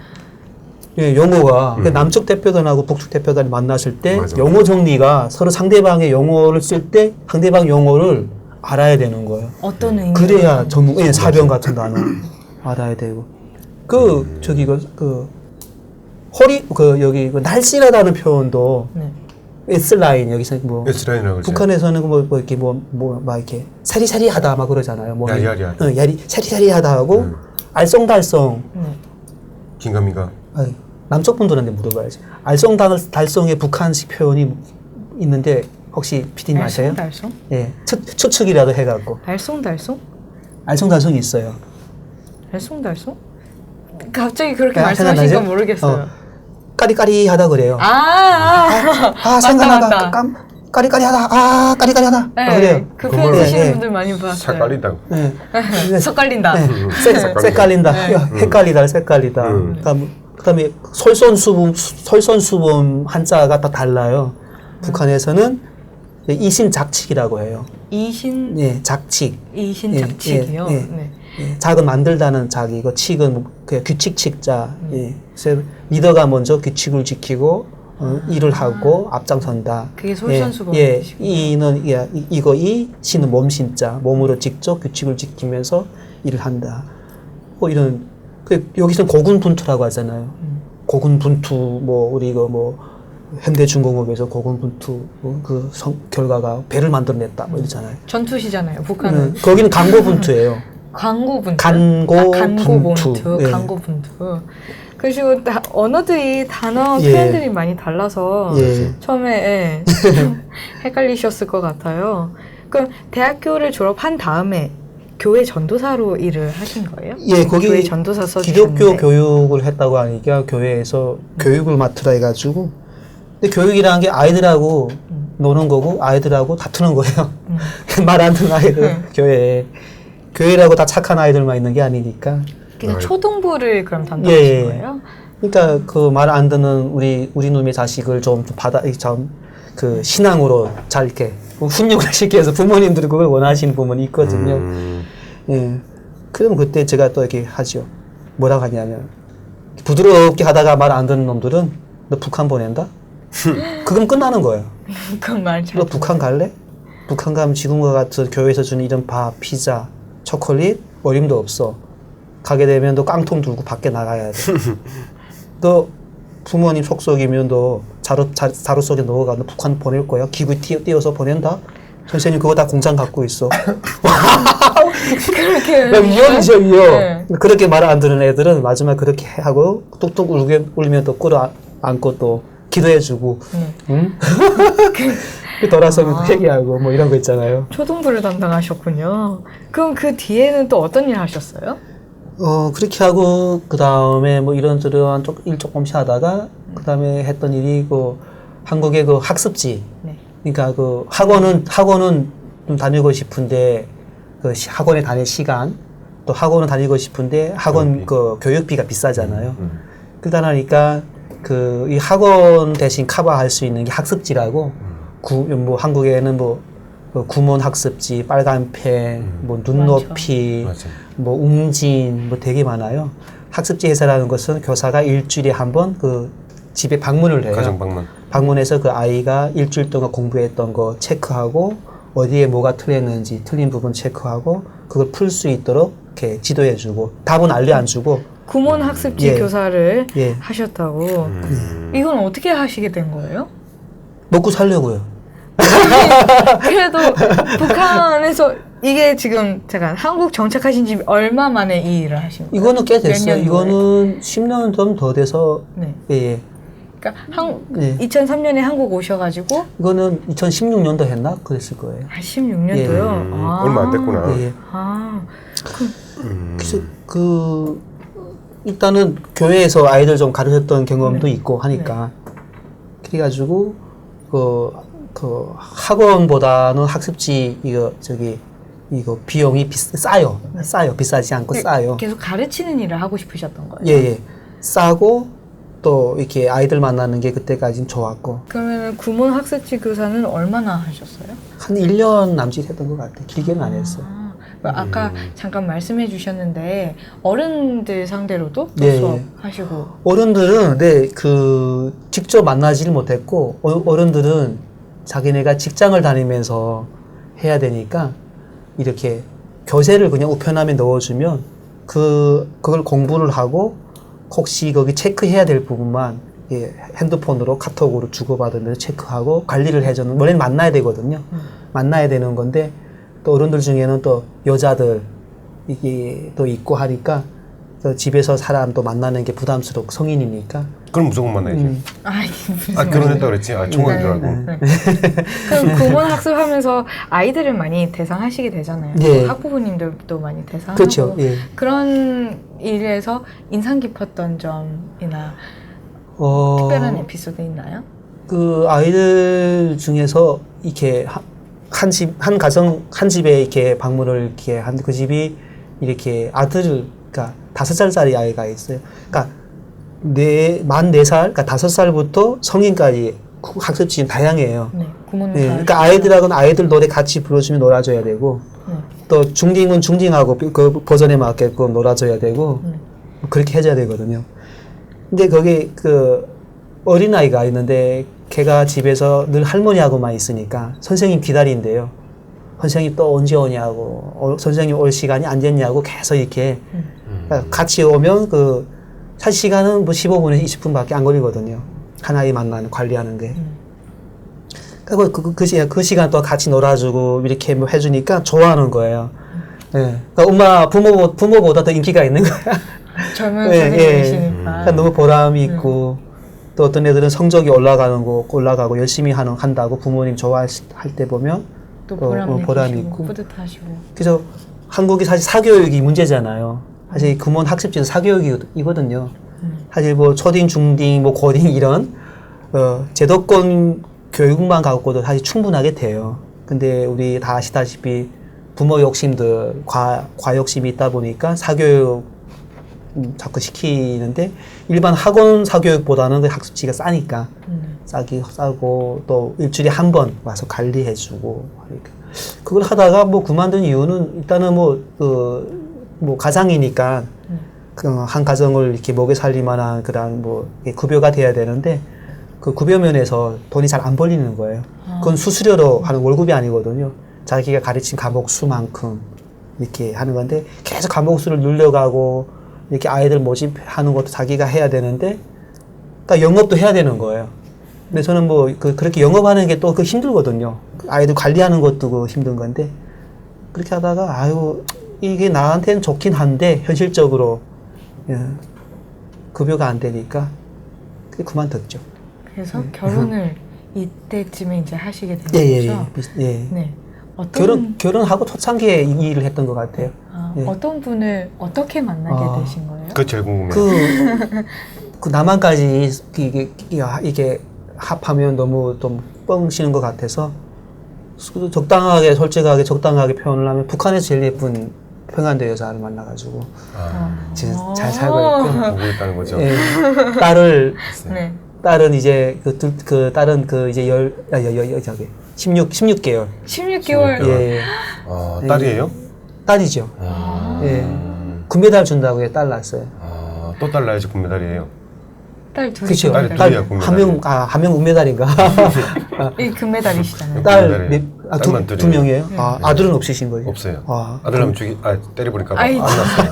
예, 용어가 그러니까 남측 대표단하고 북측 대표단이 만났을 때 맞아. 용어 정리가 서로 상대방의 용어를 쓸 때 상대방 용어를 알아야 되는 거예요. 어떤 의미? 그래야 전문 사변 같은 단어 알아야 되고 저기 그 허리 여기 날씬하다는 표현도 네. S라인 여기서 뭐 S라인이라고 그러죠. 북한에서는 뭐 이렇게 막 이렇게 사리사리하다 막 그러잖아요. 뭐 야리야리하다. 사리사리하다 하고 알쏭달쏭 네. 긴가민가. 아니, 남쪽 분들한테 물어봐야지. 알쏭달쏭의 북한식 표현이 있는데 혹시 PD님 아세요? 달쏭달쏭? 예, 추측이라도 해갖고 달쏭달쏭? 알쏭달쏭이 있어요. 달쏭달쏭? 갑자기 그렇게 야, 말씀하신 생각나죠? 건 모르겠어요. 까리까리하다 그래요. 생각난다. 생각나다. 까리까리하다. 까리까리하다. 네, 그래요. 그 그 표현 말을- 쓰시는 예. 분들 많이 봤어요. 삭갈린다고. 예. 섞갈린다. 색깔린다. 헷갈리다. 색깔리다. 그다음에 솔선수범 한자가 다 달라요. 북한에서는 이신작칙이라고 해요. 이신 예, 작칙. 이신작칙이요. 예, 예, 네. 예, 작은 만들다는 작이고 칙은 그 규칙칙자. 예. 그래서 리더가 먼저 규칙을 지키고 일을 하고 앞장선다. 그게 솔선수범 예, 뜻이구나. 이는 신은 몸신자. 몸으로 직접 규칙을 지키면서 일을 한다. 뭐 이런 여기서는 고군분투라고 하잖아요. 고군분투 뭐 우리 현대중공업에서 고군분투 결과가 배를 만들어냈다 뭐 이러잖아요. 전투시잖아요. 북한은 거기는 강고분투예요. 광고분투. 간고분투. 예. 광고분투. 그리고 언어들이 단어 예. 표현들이 많이 달라서 예. 처음에 좀 헷갈리셨을 것 같아요. 그럼 대학교를 졸업한 다음에 교회 전도사로 일을 하신 거예요? 예, 거기 교회 전도사 써주셨는데. 기독교 교육을 했다고 하니까 교회에서 교육을 맡으라 해가지고 근데 교육이라는 게 아이들하고 노는 거고 아이들하고 다투는 거예요. 말 안 듣는 아이들 교회라고 다 착한 아이들만 있는 게 아니니까. 그냥 초등부를 그럼 예, 담당하신 예. 거예요? 그러니까 그 말 안 듣는 우리 놈의 자식을 그 신앙으로 잘 이렇게 훈육을 시켜서 부모님들이 그걸 원하시는 부분이 있거든요. 예. 그러면 그때 제가 또 이렇게 하죠. 뭐라고 하냐면 부드럽게 하다가 말 안 듣는 놈들은 너 북한 보낸다? 그럼 끝나는 거예요. 그건 말 잘. 너 북한 갈래? 북한 가면 지금과 같은 교회에서 주는 이런 밥, 피자, 초콜릿, 어림도 없어. 가게 되면 너 깡통 들고 밖에 나가야 돼. 너 부모님 속속이면 너 자루 속에 넣어가 너 북한 보낼 거야. 기구 띄워서 보낸다? 선생님 그거 다 공장 갖고 있어. 그렇게 위험이죠, 위험. 네. 그렇게 말 안 듣는 애들은 마지막에 그렇게 하고 뚝뚝 울면 또 끌어안고 또 기도해주고 응? 돌아서면 회개하고 뭐 이런 거 있잖아요. 초등부를 담당하셨군요. 그럼 그 뒤에는 또 어떤 일 하셨어요? 그렇게 하고 그 다음에 뭐 이런저런 일 조금씩 하다가 그 다음에 했던 일이 한국의 학습지. 네. 그러니까 학원은 좀 다니고 싶은데 학원에 다닐 시간 또 학원은 다니고 싶은데 학원 교육비가 비싸잖아요. 그러다 보니까 이 학원 대신 커버할 수 있는 게 학습지라고 뭐 한국에는 구몬 학습지, 빨간 펜, 뭐 눈높이, 맞아. 뭐 웅진, 뭐 되게 많아요. 학습지 해설하는 것은 교사가 일주일에 한 번 그 집에 방문을 해요. 가정 방문. 방문해서 그 아이가 일주일 동안 공부했던 거 체크하고 어디에 뭐가 틀렸는지 틀린 부분 체크하고 그걸 풀 수 있도록 이렇게 지도해주고 답은 알려 안 주고 구몬 학습지 예. 교사를 예. 하셨다고. 이건 어떻게 하시게 된 거예요? 먹고 살려고요. 그래도 북한에서 이게 지금 제가 한국 정착하신 지 얼마 만에 이 일을 하신 거예요? 이거는 꽤 몇 됐어요. 년도에? 이거는 10년 좀 더 돼서 네. 예. 그러니까 네. 2003년에 한국 오셔가지고 이거는 2016년도 했나? 그랬을 거예요. 16년도요. 얼마 안 됐구나. 예. 그래서 일단은 교회에서 아이들 좀 가르쳤던 경험도 있고 하니까 그래가지고 그 학원보다는 학습지 이거 비용이 싸요. 비싸지 않고 싸요. 계속 가르치는 일을 하고 싶으셨던 거예요? 예. 싸고 또 이렇게 아이들 만나는 게 그때까지는 좋았고 그러면 구몬 학습지 교사는 얼마나 하셨어요? 한 1년 남짓 했던 것 같아요. 길게는 안 했어요. 아까 잠깐 말씀해 주셨는데 어른들 상대로도 또 예, 수업하시고 어른들은 직접 만나지를 못했고 어른들은 자기네가 직장을 다니면서 해야 되니까 이렇게 교재를 그냥 우편함에 넣어주면 그걸 공부를 하고 혹시 거기 체크해야 될 부분만 핸드폰으로 카톡으로 주고받으면서 체크하고 관리를 해주는 원래는 만나야 되거든요. 만나야 되는 건데 또 어른들 중에는 또 여자들 이게 또 있고 하니까 또 집에서 사람 또 만나는 게 부담스럽고 성인이니까 그럼 무조건 만나야지. 결혼했다 그랬지? 총각인 줄 알고. 그럼 구몬 학습하면서 아이들을 많이 대상하시게 되잖아요. 네. 학부모님들도 많이 대상하고 그렇죠. 예. 그런 일에서 인상 깊었던 점이나 특별한 에피소드 있나요? 그 아이들 중에서 이렇게 한 가정 한 집에 이렇게 방문을 이렇게 한 그 집이 이렇게 그러니까 5살짜리 아이가 있어요. 그러니까 만 4살, 그러니까 5살부터 성인까지 학습지는 다양해요. 네, 구몬 그러니까 아이들하고는 아이들 노래 같이 불러주면 놀아줘야 되고 또 중딩은 중딩하고 그 버전에 맞게끔 놀아줘야 되고 그렇게 해줘야 되거든요. 근데 거기 그 어린아이가 있는데 걔가 집에서 늘 할머니하고만 있으니까 선생님 기다린대요. 선생님 또 언제 오냐고, 선생님 올 시간이 안 됐냐고 계속 이렇게 그러니까 같이 오면 사실 시간은 뭐 15분에서 20분밖에 안 걸리거든요. 한 아이 만나는 관리하는 게. 그 시간 또 같이 놀아주고 이렇게 뭐 해주니까 좋아하는 거예요. 예. 그러니까 부모보다 더 인기가 있는 거야. 젊은 선생님이시니까. 그러니까 너무 보람이 있고 또 어떤 애들은 성적이 올라가고 열심히 한다고 부모님 좋아할 때 보면 또 보람이 있고 뿌듯하시고. 그래서 한국이 사실 사교육이 문제잖아요. 사실 구몬 학습지는 사교육이거든요. 사실 뭐 초딩, 중딩, 뭐 고딩 이런 제도권 교육만 갖고도 사실 충분하게 돼요. 근데 우리 다 아시다시피 부모 욕심들, 과욕심이 있다 보니까 사교육 자꾸 시키는데 일반 학원 사교육보다는 그 학습지가 싸니까 싸고 또 일주일에 한 번 와서 관리해주고 그러니까 그걸 하다가 뭐 그만둔 이유는 일단은 뭐 가장이니까 한 가정을 이렇게 먹여 살릴 만한 그런 뭐 급여가 돼야 되는데 그 급여 면에서 돈이 잘 안 벌리는 거예요. 그건 수수료로 하는 월급이 아니거든요. 자기가 가르친 과목 수만큼 이렇게 하는 건데 계속 과목 수를 늘려가고 이렇게 아이들 모집하는 것도 자기가 해야 되는데 그러니까 영업도 해야 되는 거예요. 근데 저는 뭐 그렇게 영업하는 게 또 힘들거든요. 아이들 관리하는 것도 힘든 건데 그렇게 하다가 이게 나한테는 좋긴 한데 현실적으로 급여가 안 되니까 그만뒀죠. 그래서 결혼을 이때쯤에 이제 하시게 된 거죠? 예. 네. 결혼하고 초창기에 이 일을 했던 것 같아요. 어떤 분을 어떻게 만나게 되신 거예요? 그거 제일 궁금해요. 그 남한까지 이게 합하면 너무 좀 뻥치는 것 같아서 적당하게 솔직하게 적당하게 표현을 하면 북한에서 제일 예쁜 평안도 여자를 만나가지고 지금 잘 살고 있고 보고 있다는 거죠. 예, 딸은 이제 딸은 이제 16개월. 16개월. 예. 딸이에요? 딸이죠. 아. 예. 금메달 준다고 해, 딸 낳았어요. 또 딸 낳아야지 금메달이에요. 딸 둘이. 그렇죠. 딸이 금메달. 둘이야, 금메달이. 한 명 은메달인가? 이 금메달이시잖아요. 금메달이에요. 딸만 두 둘이에요. 명이에요? 아들은 없으신 거예요? 없어요. 아, 아들 하면 때려버릴까 봐. 아이, 안 낳았어요.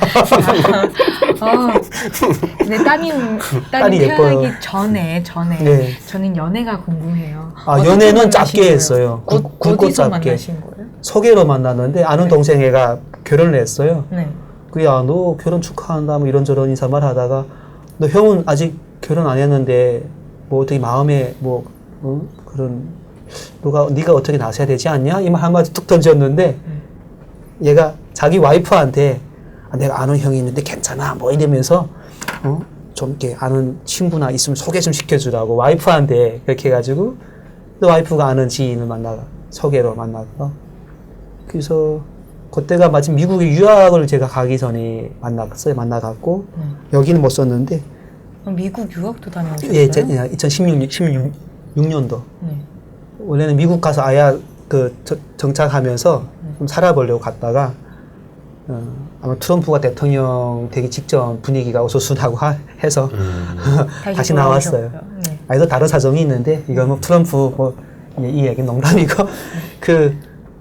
근데 따님 딸이 태어나기 예뻐요. 전에 네. 저는 연애가 궁금해요. 연애는 어디서 짧게 만나신 했어요. 거예요? 굵고 어디서 짧게. 만나신 거예요? 소개로 만났는데 아는 동생 애가 결혼을 했어요. 네. 너 결혼 축하한다 뭐 이런저런 인사말 하다가 너 형은 아직 결혼 안 했는데 뭐 어떻게 마음에 그런 네가 어떻게 나서야 되지 않냐? 이 말 한마디 툭 던졌는데 얘가 자기 와이프한테 내가 아는 형이 있는데 괜찮아 뭐 이러면서 좀 이렇게 아는 친구나 있으면 소개 좀 시켜주라고 와이프한테 그렇게 해가지고 또 와이프가 아는 지인을 만나가 소개로 만나서 그래서 그때가 마침 미국에 유학을 제가 가기 전에 만나갖고 여기는 못 썼는데 미국 유학도 다녀오셨어요? 예, 2016년도 네. 원래는 미국 가서 아야 정착하면서 좀 살아보려고 갔다가 아마 트럼프가 대통령 되기 직전 분위기가 어수선하고 해서 다시 나왔어요. 네. 이거 다른 사정이 있는데 이거 뭐 트럼프 이 얘기 농담이고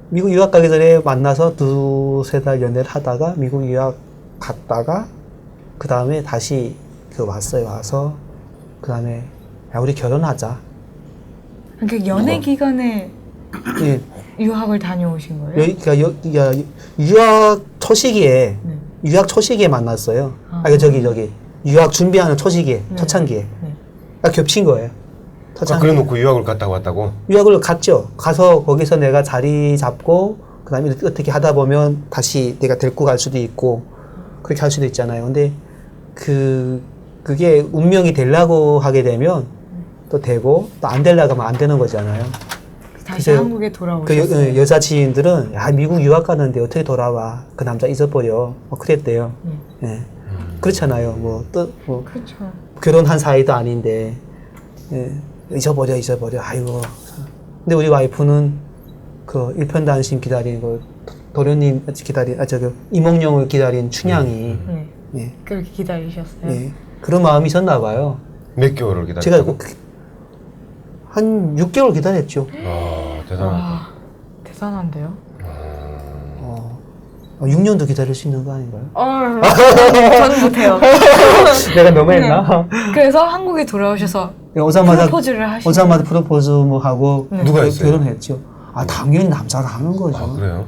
미국 유학 가기 전에 만나서 2-3달 연애를 하다가 미국 유학 갔다가 그 다음에 다시 왔어요. 와서 그 다음에 우리 결혼하자. 그 연애 기간에 예. 유학을 다녀오신 거예요? 그러니까 유학 초시기에 만났어요. 유학 준비하는 초시기에 초창기에 겹친 거예요. 그래 놓고 유학을 갔다 왔다고? 유학을 갔죠. 가서 거기서 내가 자리 잡고 그다음에 어떻게 하다 보면 다시 내가 데리고 갈 수도 있고 그렇게 할 수도 있잖아요. 근데 그게 운명이 되려고 하게 되면 또 되고 또 안 되려고 하면 안 되는 거잖아요. 다시 한국에 돌아오셨어요? 여자 지인들은 미국 유학 가는데 어떻게 돌아와? 그 남자 잊어버려. 그랬대요. 예. 그렇잖아요. 그렇죠. 결혼한 사이도 아닌데 잊어버려. 아이고. 근데 우리 와이프는 일편단심 기다린 도련님 이몽룡을 기다린 춘향이 예. 그렇게 기다리셨어요? 예. 그런 마음이 있었나 봐요. 몇 개월을 기다렸다고? 제가 한 6개월 기다렸죠. 대단하다. 대단한데요? 6년도 기다릴 수 있는 거 아닌가요? 저는 못해요. 내가 너무했나? 그래서 한국에 돌아오셔서 오자마자 프로포즈를 하시고 오자마자 프로포즈 하고 누가 했어요? 결혼했죠. 당연히 남자가 하는 거죠. 그래요?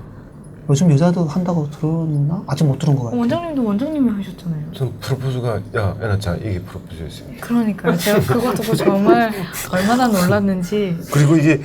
요즘 여자도 한다고 들었나? 아직 못 들은 것 같아요. 원장님도 원장님이 하셨잖아요. 전 프로포즈가 애나짜 이게 프로포즈였어요. 그러니까요. 제가 그거 듣고 정말 얼마나 놀랐는지. 그리고 이게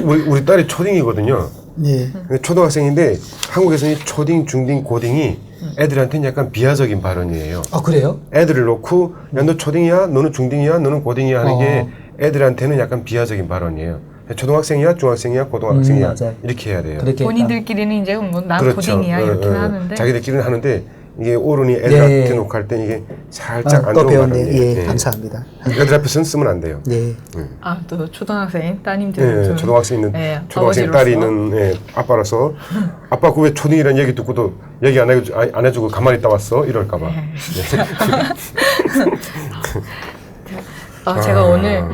우리 딸이 초딩이거든요. 네. 초등학생인데 한국에서는 초딩, 중딩, 고딩이 애들한테는 약간 비하적인 발언이에요. 그래요? 애들을 놓고 너 초딩이야, 너는 중딩이야, 너는 고딩이야 하는 게 애들한테는 약간 비하적인 발언이에요. 초등학생이야, 중학생이야, 고등학생이야 맞아요. 이렇게 해야 돼요. 그렇게 본인들끼리는 이제 난 그렇죠. 고딩이야 이렇게 하는데 자기들끼리는 하는데 이게 어른이 애들한테 놓고 할 때 이게 살짝 안 좋은 발언이에요. 예, 감사합니다. 애들 앞에서는 쓰면 안 돼요. 네. 또 초등학생 따님들은 초등학생 있는 초등학생 아버지로서. 딸이 있는 아빠라서 아빠 그 왜 초딩이라는 얘기 듣고도 얘기 안 해주고 가만히 있다 왔어 이럴까봐. 제가 오늘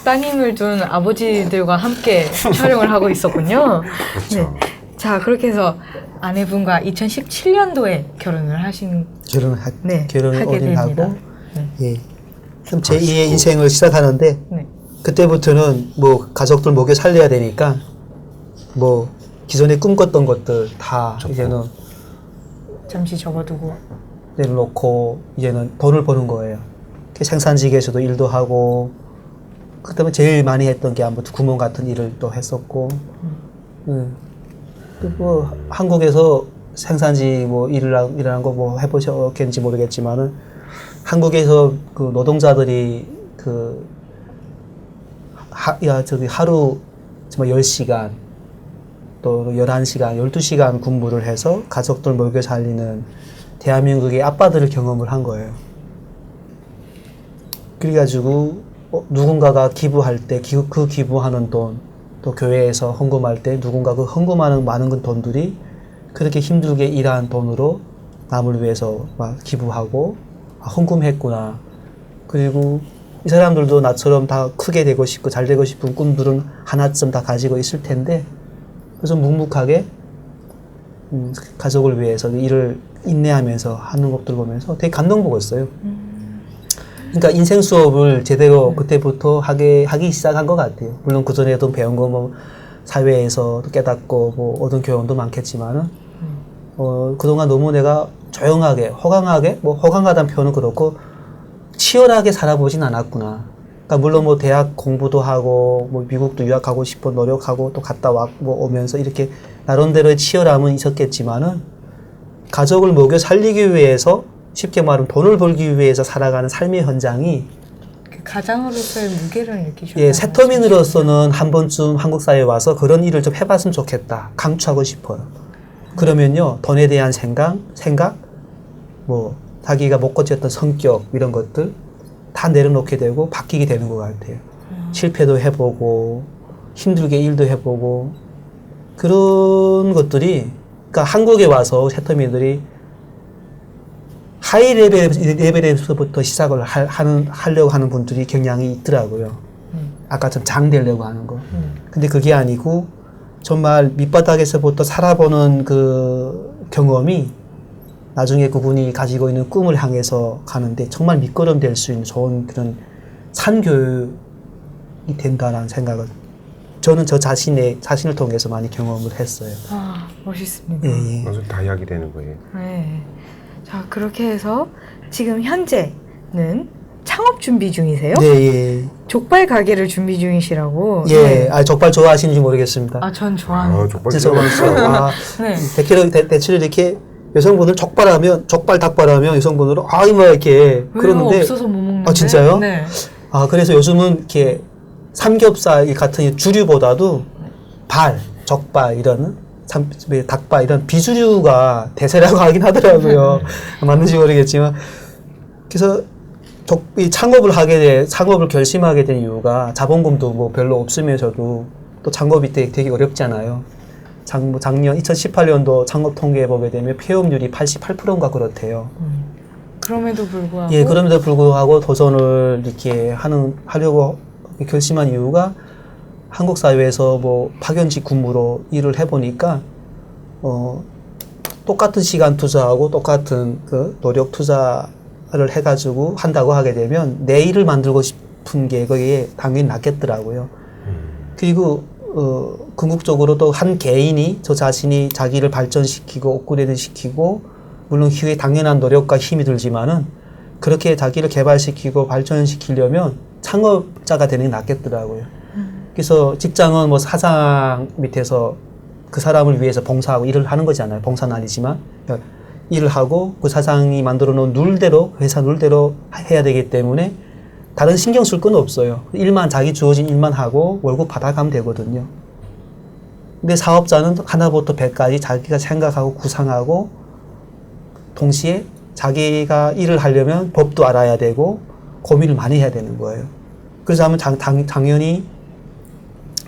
따님을 둔 아버지들과 함께 촬영을 하고 있었군요. 그렇죠. 자, 그렇게 해서 아내분과 2017년도에 결혼을 하신 결혼을 하게 어린 됩니다. 하고 예. 그럼 제2의 인생을 시작하는데 네. 그때부터는 가족들 먹여 살려야 되니까 기존에 꿈꿨던 것들 다 이제는 잠시 접어두고 내려놓고 이제는 돈을 버는 거예요. 생산직에서도 일도 하고 그다음에 제일 많이 했던 게 아무튼 구몬 같은 일을 또 했었고 또 한국에서 생산직 일하는 거 해보셨겠는지 모르겠지만은 한국에서 노동자들이 하루 정말 10시간 또 11시간, 12시간 근무를 해서 가족들 먹여 살리는 대한민국의 아빠들을 경험을 한 거예요. 그래가지고 누군가가 기부할 때 그 기부하는 돈 또 교회에서 헌금할 때 누군가 그 헌금하는 많은 그 돈들이 그렇게 힘들게 일한 돈으로 남을 위해서 막 기부하고 헌금했구나. 그리고 이 사람들도 나처럼 다 크게 되고 싶고 잘 되고 싶은 꿈들은 하나쯤 다 가지고 있을 텐데 그래서 묵묵하게 가족을 위해서 일을 인내하면서 하는 것들 보면서 되게 감동먹었어요. 그러니까 인생 수업을 제대로 그때부터 하기 시작한 것 같아요. 물론 그 전에도 배운 거 뭐 사회에서 깨닫고 뭐 얻은 교훈도 많겠지만은 그동안 너무 내가 조용하게 허강하게 뭐 허강하다는 표현은 그렇고 치열하게 살아보진 않았구나. 그러니까 물론 뭐 대학 공부도 하고 뭐 미국도 유학하고 싶어 노력하고 또 갔다 뭐 오면서 이렇게 나름대로의 치열함은 있었겠지만은 가족을 먹여 살리기 위해서 쉽게 말하면 돈을 벌기 위해서 살아가는 삶의 현장이 그 가장으로서의 무게를 느끼셨나요? 예, 새터민으로서는 한 번쯤 한국 사회에 와서 그런 일을 좀 해봤으면 좋겠다. 강추하고 싶어요. 그러면요, 돈에 대한 생각, 뭐 자기가 못 고쳤던 성격 이런 것들 다 내려놓게 되고 바뀌게 되는 것 같아요. 실패도 해보고 힘들게 일도 해보고 그런 것들이 그러니까 한국에 와서 새터민들이 하이 레벨에서부터 시작을 하려고 하는 분들이 경향이 있더라고요. 아까 좀 장 되려고 하는 거. 근데 그게 아니고 정말 밑바닥에서부터 살아보는 그 경험이 나중에 그분이 가지고 있는 꿈을 향해서 가는데 정말 밑거름 될 수 있는 좋은 그런 산교육이 된다라는 생각을 저는 저 자신을 통해서 많이 경험을 했어요. 아, 멋있습니다. 예, 예. 맞아, 다 이야기 되는 거예요. 네. 자, 그렇게 해서 지금 현재는 창업 준비 중이세요? 네, 예. 족발 가게를 준비 중이시라고. 예. 네. 아, 족발 좋아하시는지 모르겠습니다. 아, 전 좋아하는. 족발 죄송합니다. 아, 네. 대체로 이렇게 여성분들 족발 닭발하면 여성분들은 뭐 이렇게 그러는데 없어서 못 먹는데. 아, 진짜요? 네. 아, 그래서 요즘은 이렇게 삼겹살 같은 주류보다도 족발 이런 닭발 이런 비주류가 대세라고 하긴 하더라고요. 맞는지 모르겠지만 그래서 이 창업을 결심하게 된 이유가 자본금도 뭐 별로 없으면서도 또 창업이 되게 어렵잖아요. 작년 2018년도 창업 통계에 보게 되면 폐업률이 88%인가 그렇대요. 그럼에도 불구하고. 예, 그럼에도 불구하고 도전을 이렇게 하려고 결심한 이유가 한국 사회에서 뭐 파견직 근무로 일을 해보니까 똑같은 시간 투자하고 똑같은 그 노력 투자를 해가지고 한다고 하게 되면 내 일을 만들고 싶은 게 거기에 당연히 낫겠더라고요. 그리고 궁극적으로 또 한 개인이 저 자신이 자기를 발전시키고 업그레이드 시키고 물론 그게 당연한 노력과 힘이 들지만은 그렇게 자기를 개발시키고 발전시키려면 창업자가 되는 게 낫겠더라고요. 그래서 직장은 뭐 사장 밑에서 그 사람을 위해서 봉사하고 일을 하는 거잖아요. 봉사는 아니지만 일을 하고 그 사장이 만들어 놓은 룰대로 회사 룰대로 해야 되기 때문에 다른 신경 쓸 건 없어요. 자기 주어진 일만 하고 월급 받아가면 되거든요. 근데 사업자는 하나부터 100까지 자기가 생각하고 구상하고 동시에 자기가 일을 하려면 법도 알아야 되고 고민을 많이 해야 되는 거예요. 그래서 하면 당연히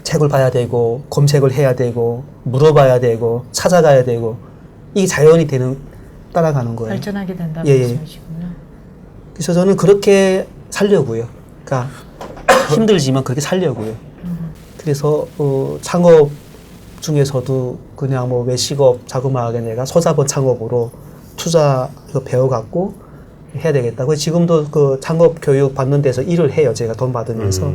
책을 봐야 되고 검색을 해야 되고 물어봐야 되고 찾아가야 되고 이게 자연히 따라가는 거예요. 발전하게 된다는 예, 예. 말씀이시군요. 그래서 저는 그렇게 살려고요. 그러니까 힘들지만 그렇게 살려고요. 그래서 창업 중에서도 그냥 뭐 외식업 자그마하게 내가 소자본 창업으로 투자 배워갖고 해야 되겠다. 그래서 지금도 그 창업 교육 받는 데서 일을 해요. 제가 돈 받으면서.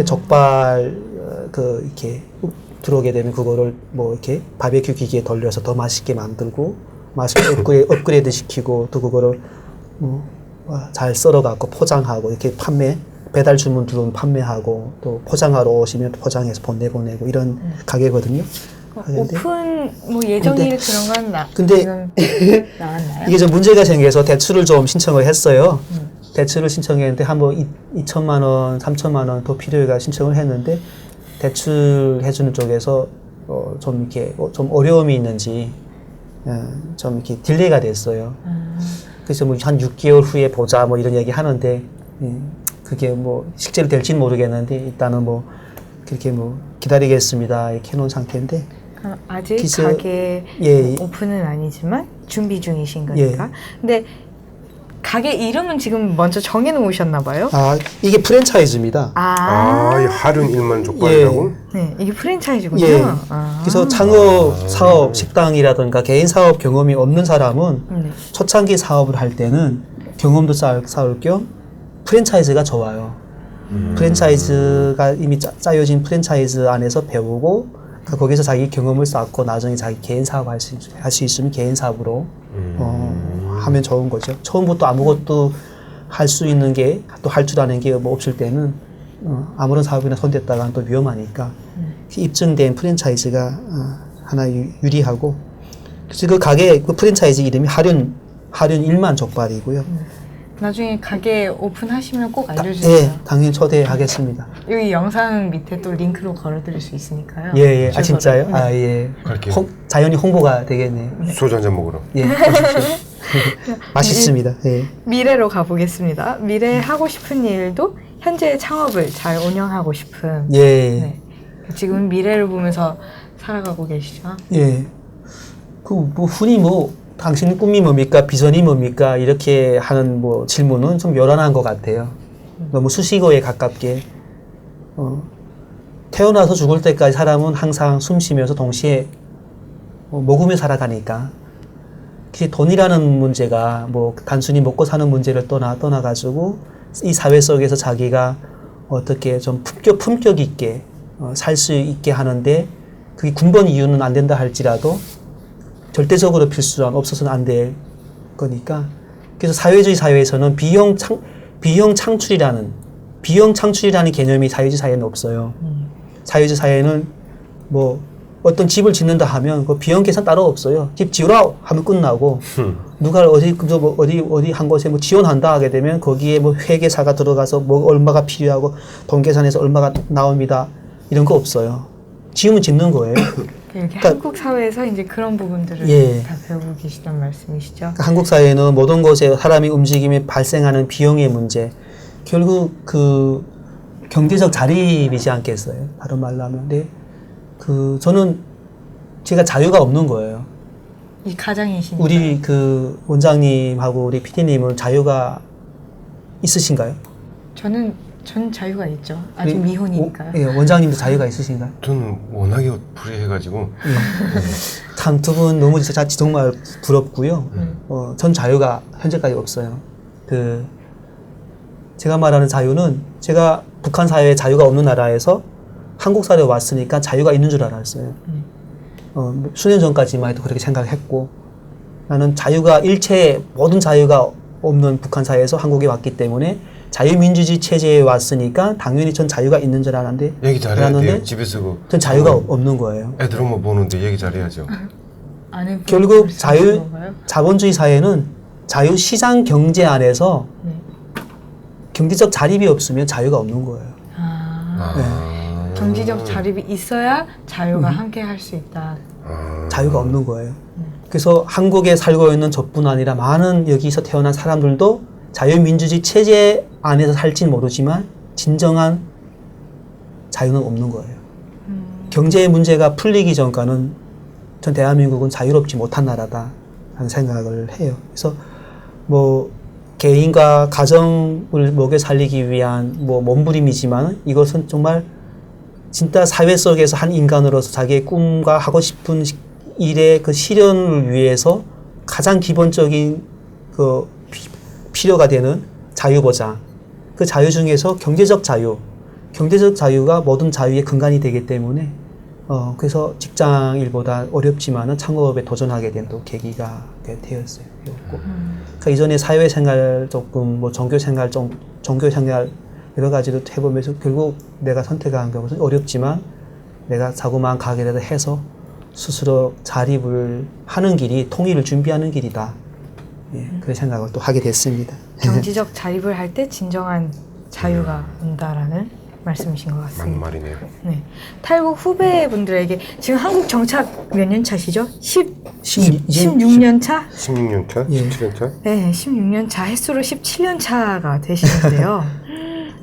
족발 이렇게 들어오게 되면 그거를 뭐 이렇게 바베큐 기기에 돌려서 더 맛있게 만들고 맛을 업그레이드 시키고 또 그거를 잘 썰어갖고 포장하고 이렇게 배달 주문 들어오면 판매하고 또 포장하러 오시면 포장해서 보내고 이런 가게거든요. 오픈 뭐 예정일 그런 건 근데 나왔나요? 이게 좀 문제가 생겨서 대출을 좀 신청을 했어요. 대출을 신청했는데 한번 2천만 원, 3천만 원 더 필요해가 신청을 했는데 대출 해주는 쪽에서 좀 이렇게 좀 어려움이 있는지 좀 이렇게 딜레이가 됐어요. 그래서 뭐 한 6개월 후에 보자 뭐 이런 얘기 하는데 그게 뭐 실제로 될지는 모르겠는데 일단은 뭐 그렇게 뭐 기다리겠습니다 이렇게 해놓은 상태인데 그럼 아직 기술- 가게 예. 오픈은 아니지만 준비 중이신 거니까. 근데 가게 이름은 지금 먼저 정해놓으셨나 봐요? 아 이게 프랜차이즈입니다. 이 할은 1만 족발이라고? 네, 이게 프랜차이즈군요. 예. 아. 그래서 창업 사업 식당이라든가 개인 사업 경험이 없는 사람은 네. 초창기 사업을 할 때는 경험도 쌓을 겸 프랜차이즈가 좋아요. 프랜차이즈가 이미 짜여진 프랜차이즈 안에서 배우고 거기서 자기 경험을 쌓고 나중에 자기 개인 사업 할 수 있으면 개인 사업으로 하면 좋은 거죠. 처음부터 아무것도 할 수 있는 게 또 할 줄 아는 게 뭐 없을 때는 아무런 사업이나 손댔다가는 또 위험하니까 입증된 프랜차이즈가 하나 유리하고 그래서 그 가게 그 프랜차이즈 이름이 하륜 1만 족발이고요. 나중에 가게 오픈하시면 꼭 알려주세요. 예, 당연히 초대하겠습니다. 여기 영상 밑에 또 링크로 걸어드릴 수 있으니까요. 예, 예. 아, 주소를. 진짜요? 네. 아, 예. 갈게요. 자연히 홍보가 되겠네요. 소주 한잔 먹으러. 예. 오십시오. 맛있습니다. 예. 미래로 가보겠습니다. 미래 하고 싶은 일도 현재 창업을 잘 운영하고 싶은. 예. 네. 지금 미래를 보면서 살아가고 계시죠? 예. 뭐 흔히 당신 꿈이 뭡니까? 비전이 뭡니까? 이렇게 하는 질문은 좀 요란한 것 같아요. 너무 수식어에 가깝게. 태어나서 죽을 때까지 사람은 항상 숨 쉬면서 동시에 먹으며 살아가니까. 돈이라는 문제가 단순히 먹고 사는 문제를 떠나가지고 이 사회 속에서 자기가 어떻게 좀 품격 있게 살 수 있게 하는데 그게 군번 이유는 안 된다 할지라도 절대적으로 필수란 없어서는 안 될 거니까. 그래서 사회주의 사회에서는 비용 창출이라는 개념이 사회주의 사회는 없어요. 사회주의 사회는 어떤 집을 짓는다 하면 그 비용 계산 따로 없어요. 집 지으라 하면 끝나고 누가 어디 한 곳에 지원한다 하게 되면 거기에 회계사가 들어가서 얼마가 필요하고 돈 계산해서 얼마가 나옵니다. 이런 거 없어요. 지으면 짓는 거예요. 이렇게 한국 사회에서 이제 그런 부분들을 예. 다 배우고 계시단 말씀이시죠? 한국 사회는 모든 곳에 사람이 움직임에 발생하는 비용의 문제, 결국 그 경제적 자립이지 않겠어요. 다른 말로 하면. 근데 저는 제가 자유가 없는 거예요. 이 가장이시니까. 우리 그 원장님하고 우리 PD님은 자유가 있으신가요? 전 자유가 있죠. 아직 미혼이니까요. 예, 원장님도 자유가 있으신가요? 저는 워낙에 불의해가지고 참 두 분 너무 정말 부럽고요. 전 자유가 현재까지 없어요. 제가 말하는 자유는 제가 북한 사회에 자유가 없는 나라에서 한국 사회에 왔으니까 자유가 있는 줄 알았어요. 수년 전까지만 해도 그렇게 생각했고 나는 모든 자유가 없는 북한 사회에서 한국에 왔기 때문에 자유민주주의 체제에 왔으니까 당연히 전 자유가 있는 줄 알았는데 얘기 잘해야 돼요. 집에서 전 자유가 없는 거예요. 애들 엄마 보는데 얘기 잘해야죠. 결국 자본주의 사회는 자유시장 경제 안에서 경제적 자립이 없으면 자유가 없는 거예요. 경제적 자립이 있어야 자유가 함께 할 수 있다. 자유가 없는 거예요. 그래서 한국에 살고 있는 저뿐 아니라 많은 여기서 태어난 사람들도 자유민주주의 체제 안에서 살지는 모르지만 진정한 자유는 없는 거예요. 경제의 문제가 풀리기 전까는 전 대한민국은 자유롭지 못한 나라다 하는 생각을 해요. 그래서 개인과 가정을 먹여 살리기 위한 몸부림이지만 이것은 정말 진짜 사회 속에서 한 인간으로서 자기의 꿈과 하고 싶은 일의 그 실현을 위해서 가장 기본적인 필요가 되는 자유보장. 그 자유 중에서 경제적 자유가 모든 자유의 근간이 되기 때문에 그래서 직장 일보다 어렵지만은 창업에 도전하게 된 또 계기가 되었어요. 그러니까 이전에 사회생활 조금 종교생활 여러 가지로 해보면서 결국 내가 선택한 것은 어렵지만 내가 자고만 가게라도 해서 스스로 자립을 하는 길이 통일을 준비하는 길이다. 예, 그런 생각을 또 하게 됐습니다. 경제적 자립을 할 때 진정한 자유가 온다라는 말씀이신 것 같습니다. 맞는 말이네요. 네. 탈북 후배분들에게 지금 한국 정착 몇 년 차시죠? 16년 차? 16년 차? 예. 17년 차? 네, 16년 차. 횟수로 17년 차가 되시는데요.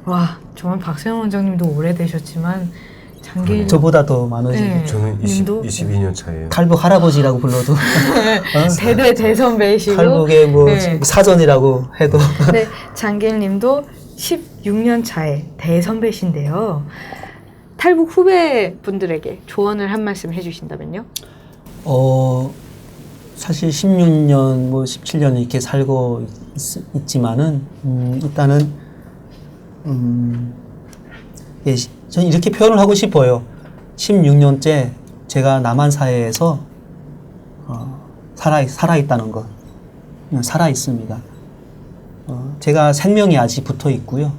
와, 정말 박세영 원장님도 오래되셨지만 장길 저보다 더 많으시고 네. 저는 님도? 22년 차예요. 칼북 할아버지라고 불러도 대대 대선배이시고 칼북의 뭐 네. 사전이라고 해도 네, 장길님도 16년 차의 대선배신데요. 탈북 후배분들에게 조언을 한 말씀 해주신다면요? 사실 16년 뭐 17년 이렇게 살고 있지만은 일단은 예, 저는 이렇게 표현을 하고 싶어요. 16년째 제가 남한 사회에서 살아 있다는 것, 살아 있습니다. 제가 생명이 아직 붙어 있고요.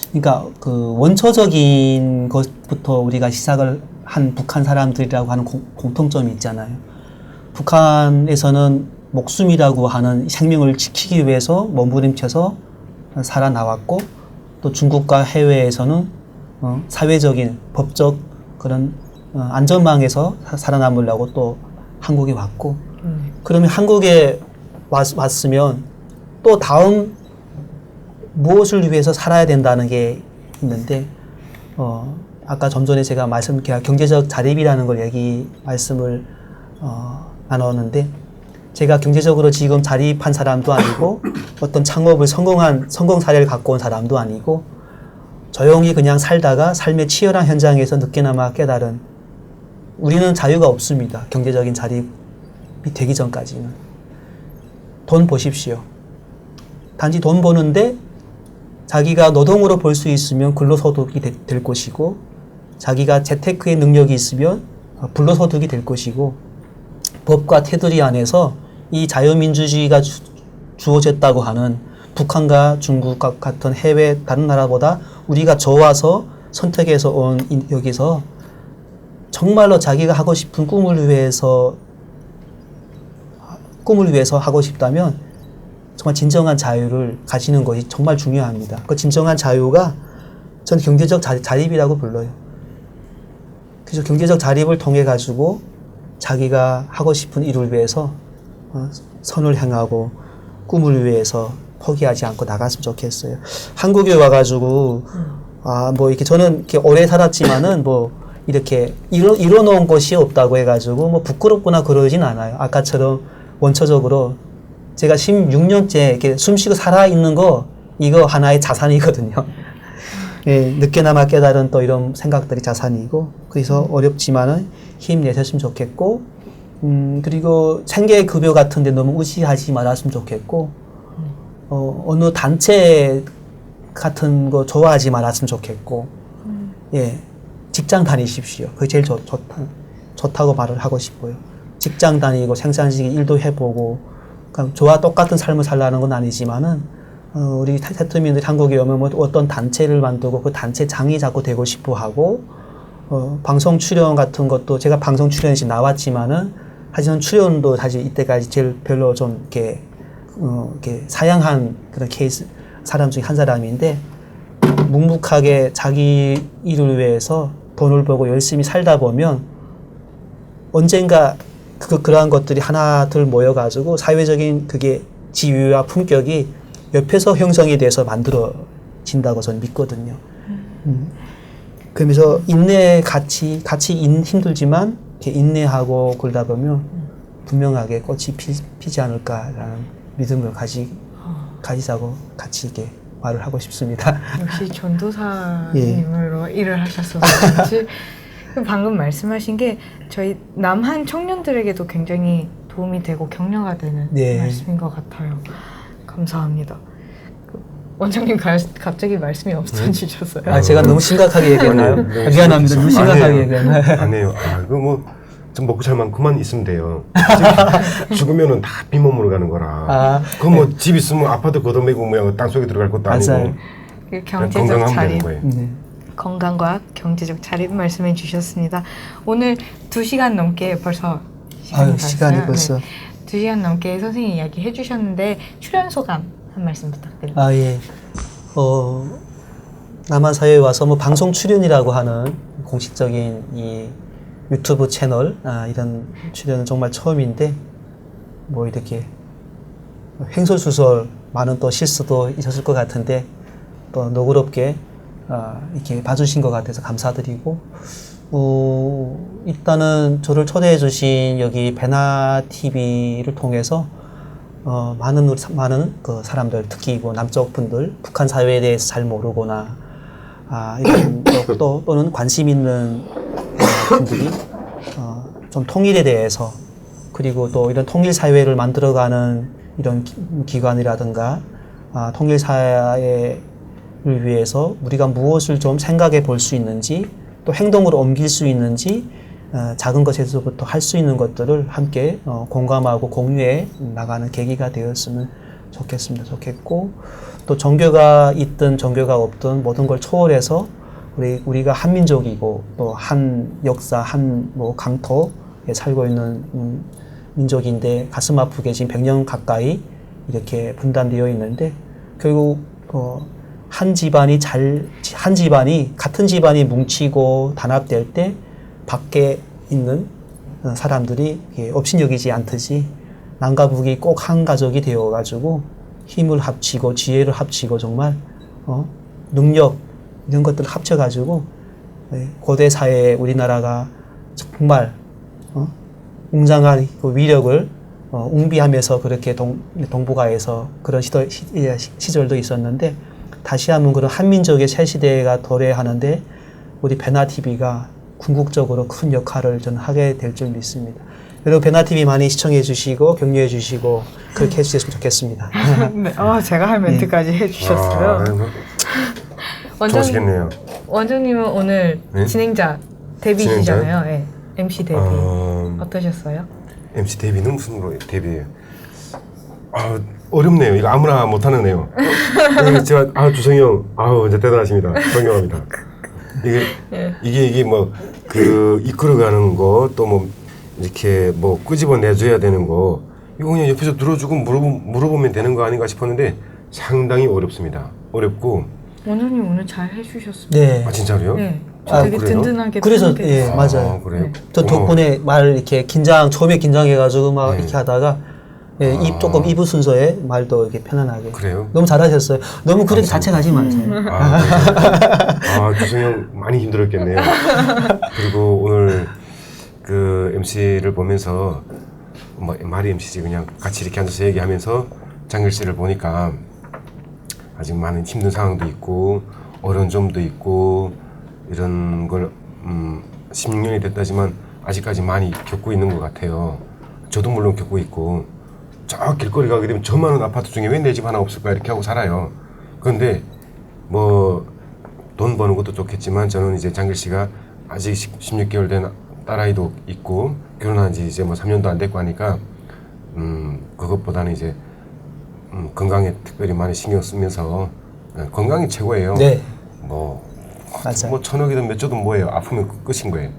그러니까 그 원초적인 것부터 우리가 시작을 한 북한 사람들이라고 하는 공통점이 있잖아요. 북한에서는 목숨이라고 하는 생명을 지키기 위해서 몸부림쳐서 살아나왔고, 또 중국과 해외에서는 사회적인 법적 그런 안전망에서 살아남으려고 또 한국에 왔고, 그러면 한국에 왔으면 또 다음 무엇을 위해서 살아야 된다는 게 있는데, 아까 좀 전에 제가 경제적 자립이라는 걸 말씀을 나눴는데, 제가 경제적으로 지금 자립한 사람도 아니고 어떤 창업을 성공 사례를 갖고 온 사람도 아니고, 조용히 그냥 살다가 삶의 치열한 현장에서 늦게나마 깨달은, 우리는 자유가 없습니다. 경제적인 자립이 되기 전까지는. 돈 보십시오. 단지 돈 버는데 자기가 노동으로 벌 수 있으면 근로소득이 될 것이고, 자기가 재테크의 능력이 있으면 불로소득이 될 것이고, 법과 테두리 안에서 이 자유민주주의가 주어졌다고 하는 북한과 중국 같은 해외 다른 나라보다 우리가 좋아서 선택해서 온 여기서 정말로 자기가 하고 싶은 꿈을 위해서 하고 싶다면 정말 진정한 자유를 가지는 것이 정말 중요합니다. 그 진정한 자유가 저는 경제적 자립이라고 불러요. 그래서 경제적 자립을 통해 가지고 자기가 하고 싶은 일을 위해서 선을 향하고 꿈을 위해서 포기하지 않고 나갔으면 좋겠어요. 한국에 와가지고 뭐 이렇게 저는 이렇게 오래 살았지만은 뭐 이렇게 이뤄놓은 것이 없다고 해가지고 뭐 부끄럽거나 그러진 않아요. 아까처럼 원초적으로 제가 16년째 이렇게 숨쉬고 살아있는 거, 이거 하나의 자산이거든요. 예, 늦게나마 깨달은 또 이런 생각들이 자산이고, 그래서 어렵지만은 힘내셨으면 좋겠고, 그리고 생계급여 같은 데 너무 의지하지 말았으면 좋겠고, 어느 단체 같은 거 좋아하지 말았으면 좋겠고, 예, 직장 다니십시오. 그게 제일 좋다고 말을 하고 싶어요. 직장 다니고 생산직 일도 해보고, 그러니까 저와 똑같은 삶을 살라는 건 아니지만은, 우리 세트민들이 한국에 오면 뭐 어떤 단체를 만들고 그 단체 장이 자꾸 되고 싶어 하고, 방송 출연 같은 것도 제가 방송 출연시 나왔지만은, 하지만 출연도 사실 이때까지 제일 별로 좀 이렇게 사양한 그런 사람 중에 한 사람인데, 묵묵하게 자기 일을 위해서 돈을 벌고 열심히 살다 보면 언젠가 그러한 것들이 하나둘 모여가지고 사회적인 그게 지위와 품격이 옆에서 형성이 돼서 만들어진다고 저는 믿거든요. 그러면서 인내의 같이 힘들지만 이렇게 인내하고 그러다 보면 분명하게 꽃이 피지 않을까라는 믿음을 가지자고 같이 이렇게 말을 하고 싶습니다. 역시 전도사님으로 일을 하셔서 그런지 방금 말씀하신 게 저희 남한 청년들에게도 굉장히 도움이 되고 격려가 되는 말씀인 것 같아요. 감사합니다. 원장님 갑자기 말씀이 없어지셨어요. 제가 너무 심각하게 얘기했나요? 네, 미안합니다. 너무 심각하게 얘기했나요? 안 해요. 그거 뭐 좀 먹고 살 만큼만 있으면 돼요. 죽으면은 다 빈몸으로 가는 거라. 그거 뭐 집 있으면 아파트 걷어매고 뭐 땅속에 들어갈 것도 아니고. 경제적 건강하면 자립. 되는 거예요. 건강과 경제적 자립 말씀해 주셨습니다. 오늘 2시간 넘게 벌써 시간이 벌써. 2시간 넘게 선생님 이야기 해주셨는데 출연 소감 한 말씀 부탁드립니다. 예. 남한 사회에 와서 뭐 방송 출연이라고 하는 공식적인 이 유튜브 채널 이런 출연은 정말 처음인데, 뭐 이렇게 횡설수설 많은 또 실수도 있었을 것 같은데 또 너그럽게 이렇게 봐주신 것 같아서 감사드리고, 일단은 저를 초대해 주신 여기 베나 TV를 통해서 많은 그 사람들, 특히 뭐 남쪽 분들, 북한 사회에 대해서 잘 모르거나 이런 또는 관심 있는 분들이 좀 통일에 대해서, 그리고 또 이런 통일 사회를 만들어가는 이런 기관이라든가 통일 사회를 위해서 우리가 무엇을 좀 생각해 볼 수 있는지, 또 행동으로 옮길 수 있는지, 작은 것에서부터 할 수 있는 것들을 함께 공감하고 공유해 나가는 계기가 되었으면 좋겠고, 또 종교가 있든 종교가 없든 모든 걸 초월해서 우리가 한민족이고 또 한 역사, 한 뭐 강토에 살고 있는 민족인데, 가슴 아프게 지금 100년 가까이 이렇게 분단되어 있는데, 결국 한 집안이 같은 집안이 뭉치고 단합될 때 밖에 있는 사람들이 업신여기지 않듯이 남과 북이 꼭 한 가족이 되어가지고 힘을 합치고 지혜를 합치고 정말 능력 이런 것들을 합쳐가지고 고대 사회에 우리나라가 정말 웅장한 그 위력을 웅비하면서 그렇게 동북아에서 그런 시절도 있었는데, 다시 한번 그런 한민족의 새 시대가 도래하는데 우리 베나TV가 궁극적으로 큰 역할을 저는 하게 될 줄 믿습니다. 여러분 베나TV 많이 시청해 주시고 격려해 주시고 그렇게 해주셨으면 좋겠습니다. 네, 제가 할 멘트까지 해주셨어요. 좋으시겠네요. 원장님은 오늘 네? 진행자 데뷔시잖아요. 네, MC 데뷔. 어떠셨어요? MC 데뷔는 무슨 데뷔예요? 어렵네요. 이거 아무나 못하는 애요. 제가 주성이 형, 이제 대단하십니다. 존경합니다. 이게 뭐 그 이끌어가는 거, 또 뭐 이렇게 뭐 끄집어 내줘야 되는 거, 이거 그냥 옆에서 들어주고 물어보면 되는 거 아닌가 싶었는데 상당히 어렵습니다. 어렵고. 원장님 오늘 잘 해주셨어요. 네. 진짜로요? 네. 되게 그래요? 든든하게. 그래서 맞아요. 그래요? 네. 저 덕분에 말 이렇게 처음에 긴장해가지고 막 이렇게 하다가 조금 입을 순서에 말도 이렇게 편안하게. 그래요? 너무 잘하셨어요. 너무 그렇게 자책하지 마세요. 주성이 형 많이 힘들었겠네요. 그리고 오늘 그 MC를 보면서 말이 MC지 그냥 같이 이렇게 앉아서 얘기하면서 장길 씨를 보니까 아직 많은 힘든 상황도 있고 어려운 점도 있고 이런 걸 16년이 됐다지만 아직까지 많이 겪고 있는 것 같아요. 저도 물론 겪고 있고, 저 길거리 가게 되면 저 많은 아파트 중에 왜 내 집 하나 없을까 이렇게 하고 살아요. 그런데 뭐 돈 버는 것도 좋겠지만 저는 이제 장길 씨가 아직 16개월 된 딸아이도 있고 결혼한 지 이제 뭐 3년도 안 됐고 하니까 그것보다는 이제 건강에 특별히 많이 신경 쓰면서 건강이 최고예요. 네. 뭐 맞아요. 1000억이든 몇 조든 뭐예요. 아프면 끝인 거예요.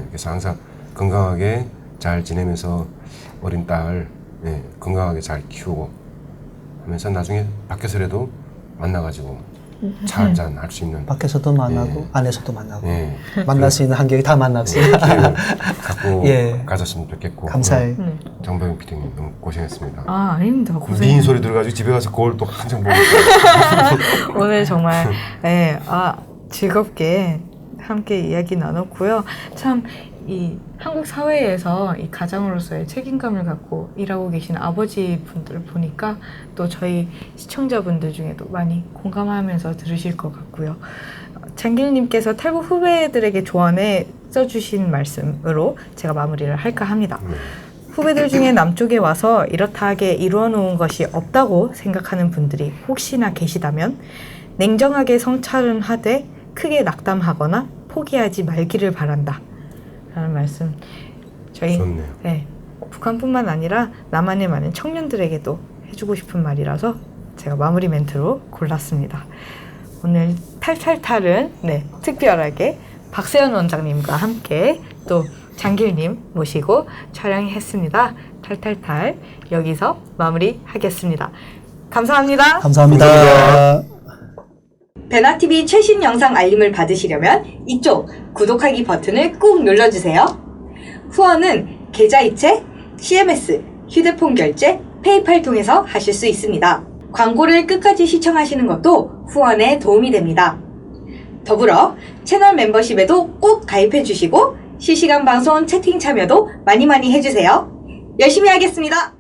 그래서 항상 건강하게 잘 지내면서 어린 딸 건강하게 잘 키우고 하면서 나중에 밖에서라도 만나가지고 차 한잔 할 수 있는, 밖에서도 만나고 안에서도 만나고 만날 그래. 수 있는 한계를 다 만났어요. 기회를 갖고 예. 가졌으면 좋겠고. 감사해요. 정병윤 PD님 너무 고생했습니다. 아닙니다. 미인 소리 들어가지고 집에 가서 거울 또 한참 보고 있어요. 오늘 정말 즐겁게 함께 이야기 나눴고요. 참 이 한국 사회에서 이 가장으로서의 책임감을 갖고 일하고 계신 아버지 분들을 보니까 또 저희 시청자분들 중에도 많이 공감하면서 들으실 것 같고요. 장길님께서 탈북 후배들에게 조언해 써주신 말씀으로 제가 마무리를 할까 합니다. 후배들 중에 남쪽에 와서 이렇다하게 이루어 놓은 것이 없다고 생각하는 분들이 혹시나 계시다면 냉정하게 성찰은 하되 크게 낙담하거나 포기하지 말기를 바란다 라는 말씀 저희 좋네요. 북한뿐만 아니라 남한의 많은 청년들에게도 해주고 싶은 말이라서 제가 마무리 멘트로 골랐습니다. 오늘 탈탈탈은 특별하게 박세현 원장님과 함께 또 장길님 모시고 촬영했습니다. 탈탈탈 여기서 마무리하겠습니다. 감사합니다. 감사합니다. 베나TV 최신 영상 알림을 받으시려면 이쪽 구독하기 버튼을 꾹 눌러주세요. 후원은 계좌이체, CMS, 휴대폰 결제, 페이팔 통해서 하실 수 있습니다. 광고를 끝까지 시청하시는 것도 후원에 도움이 됩니다. 더불어 채널 멤버십에도 꼭 가입해주시고 실시간 방송 채팅 참여도 많이 해주세요. 열심히 하겠습니다.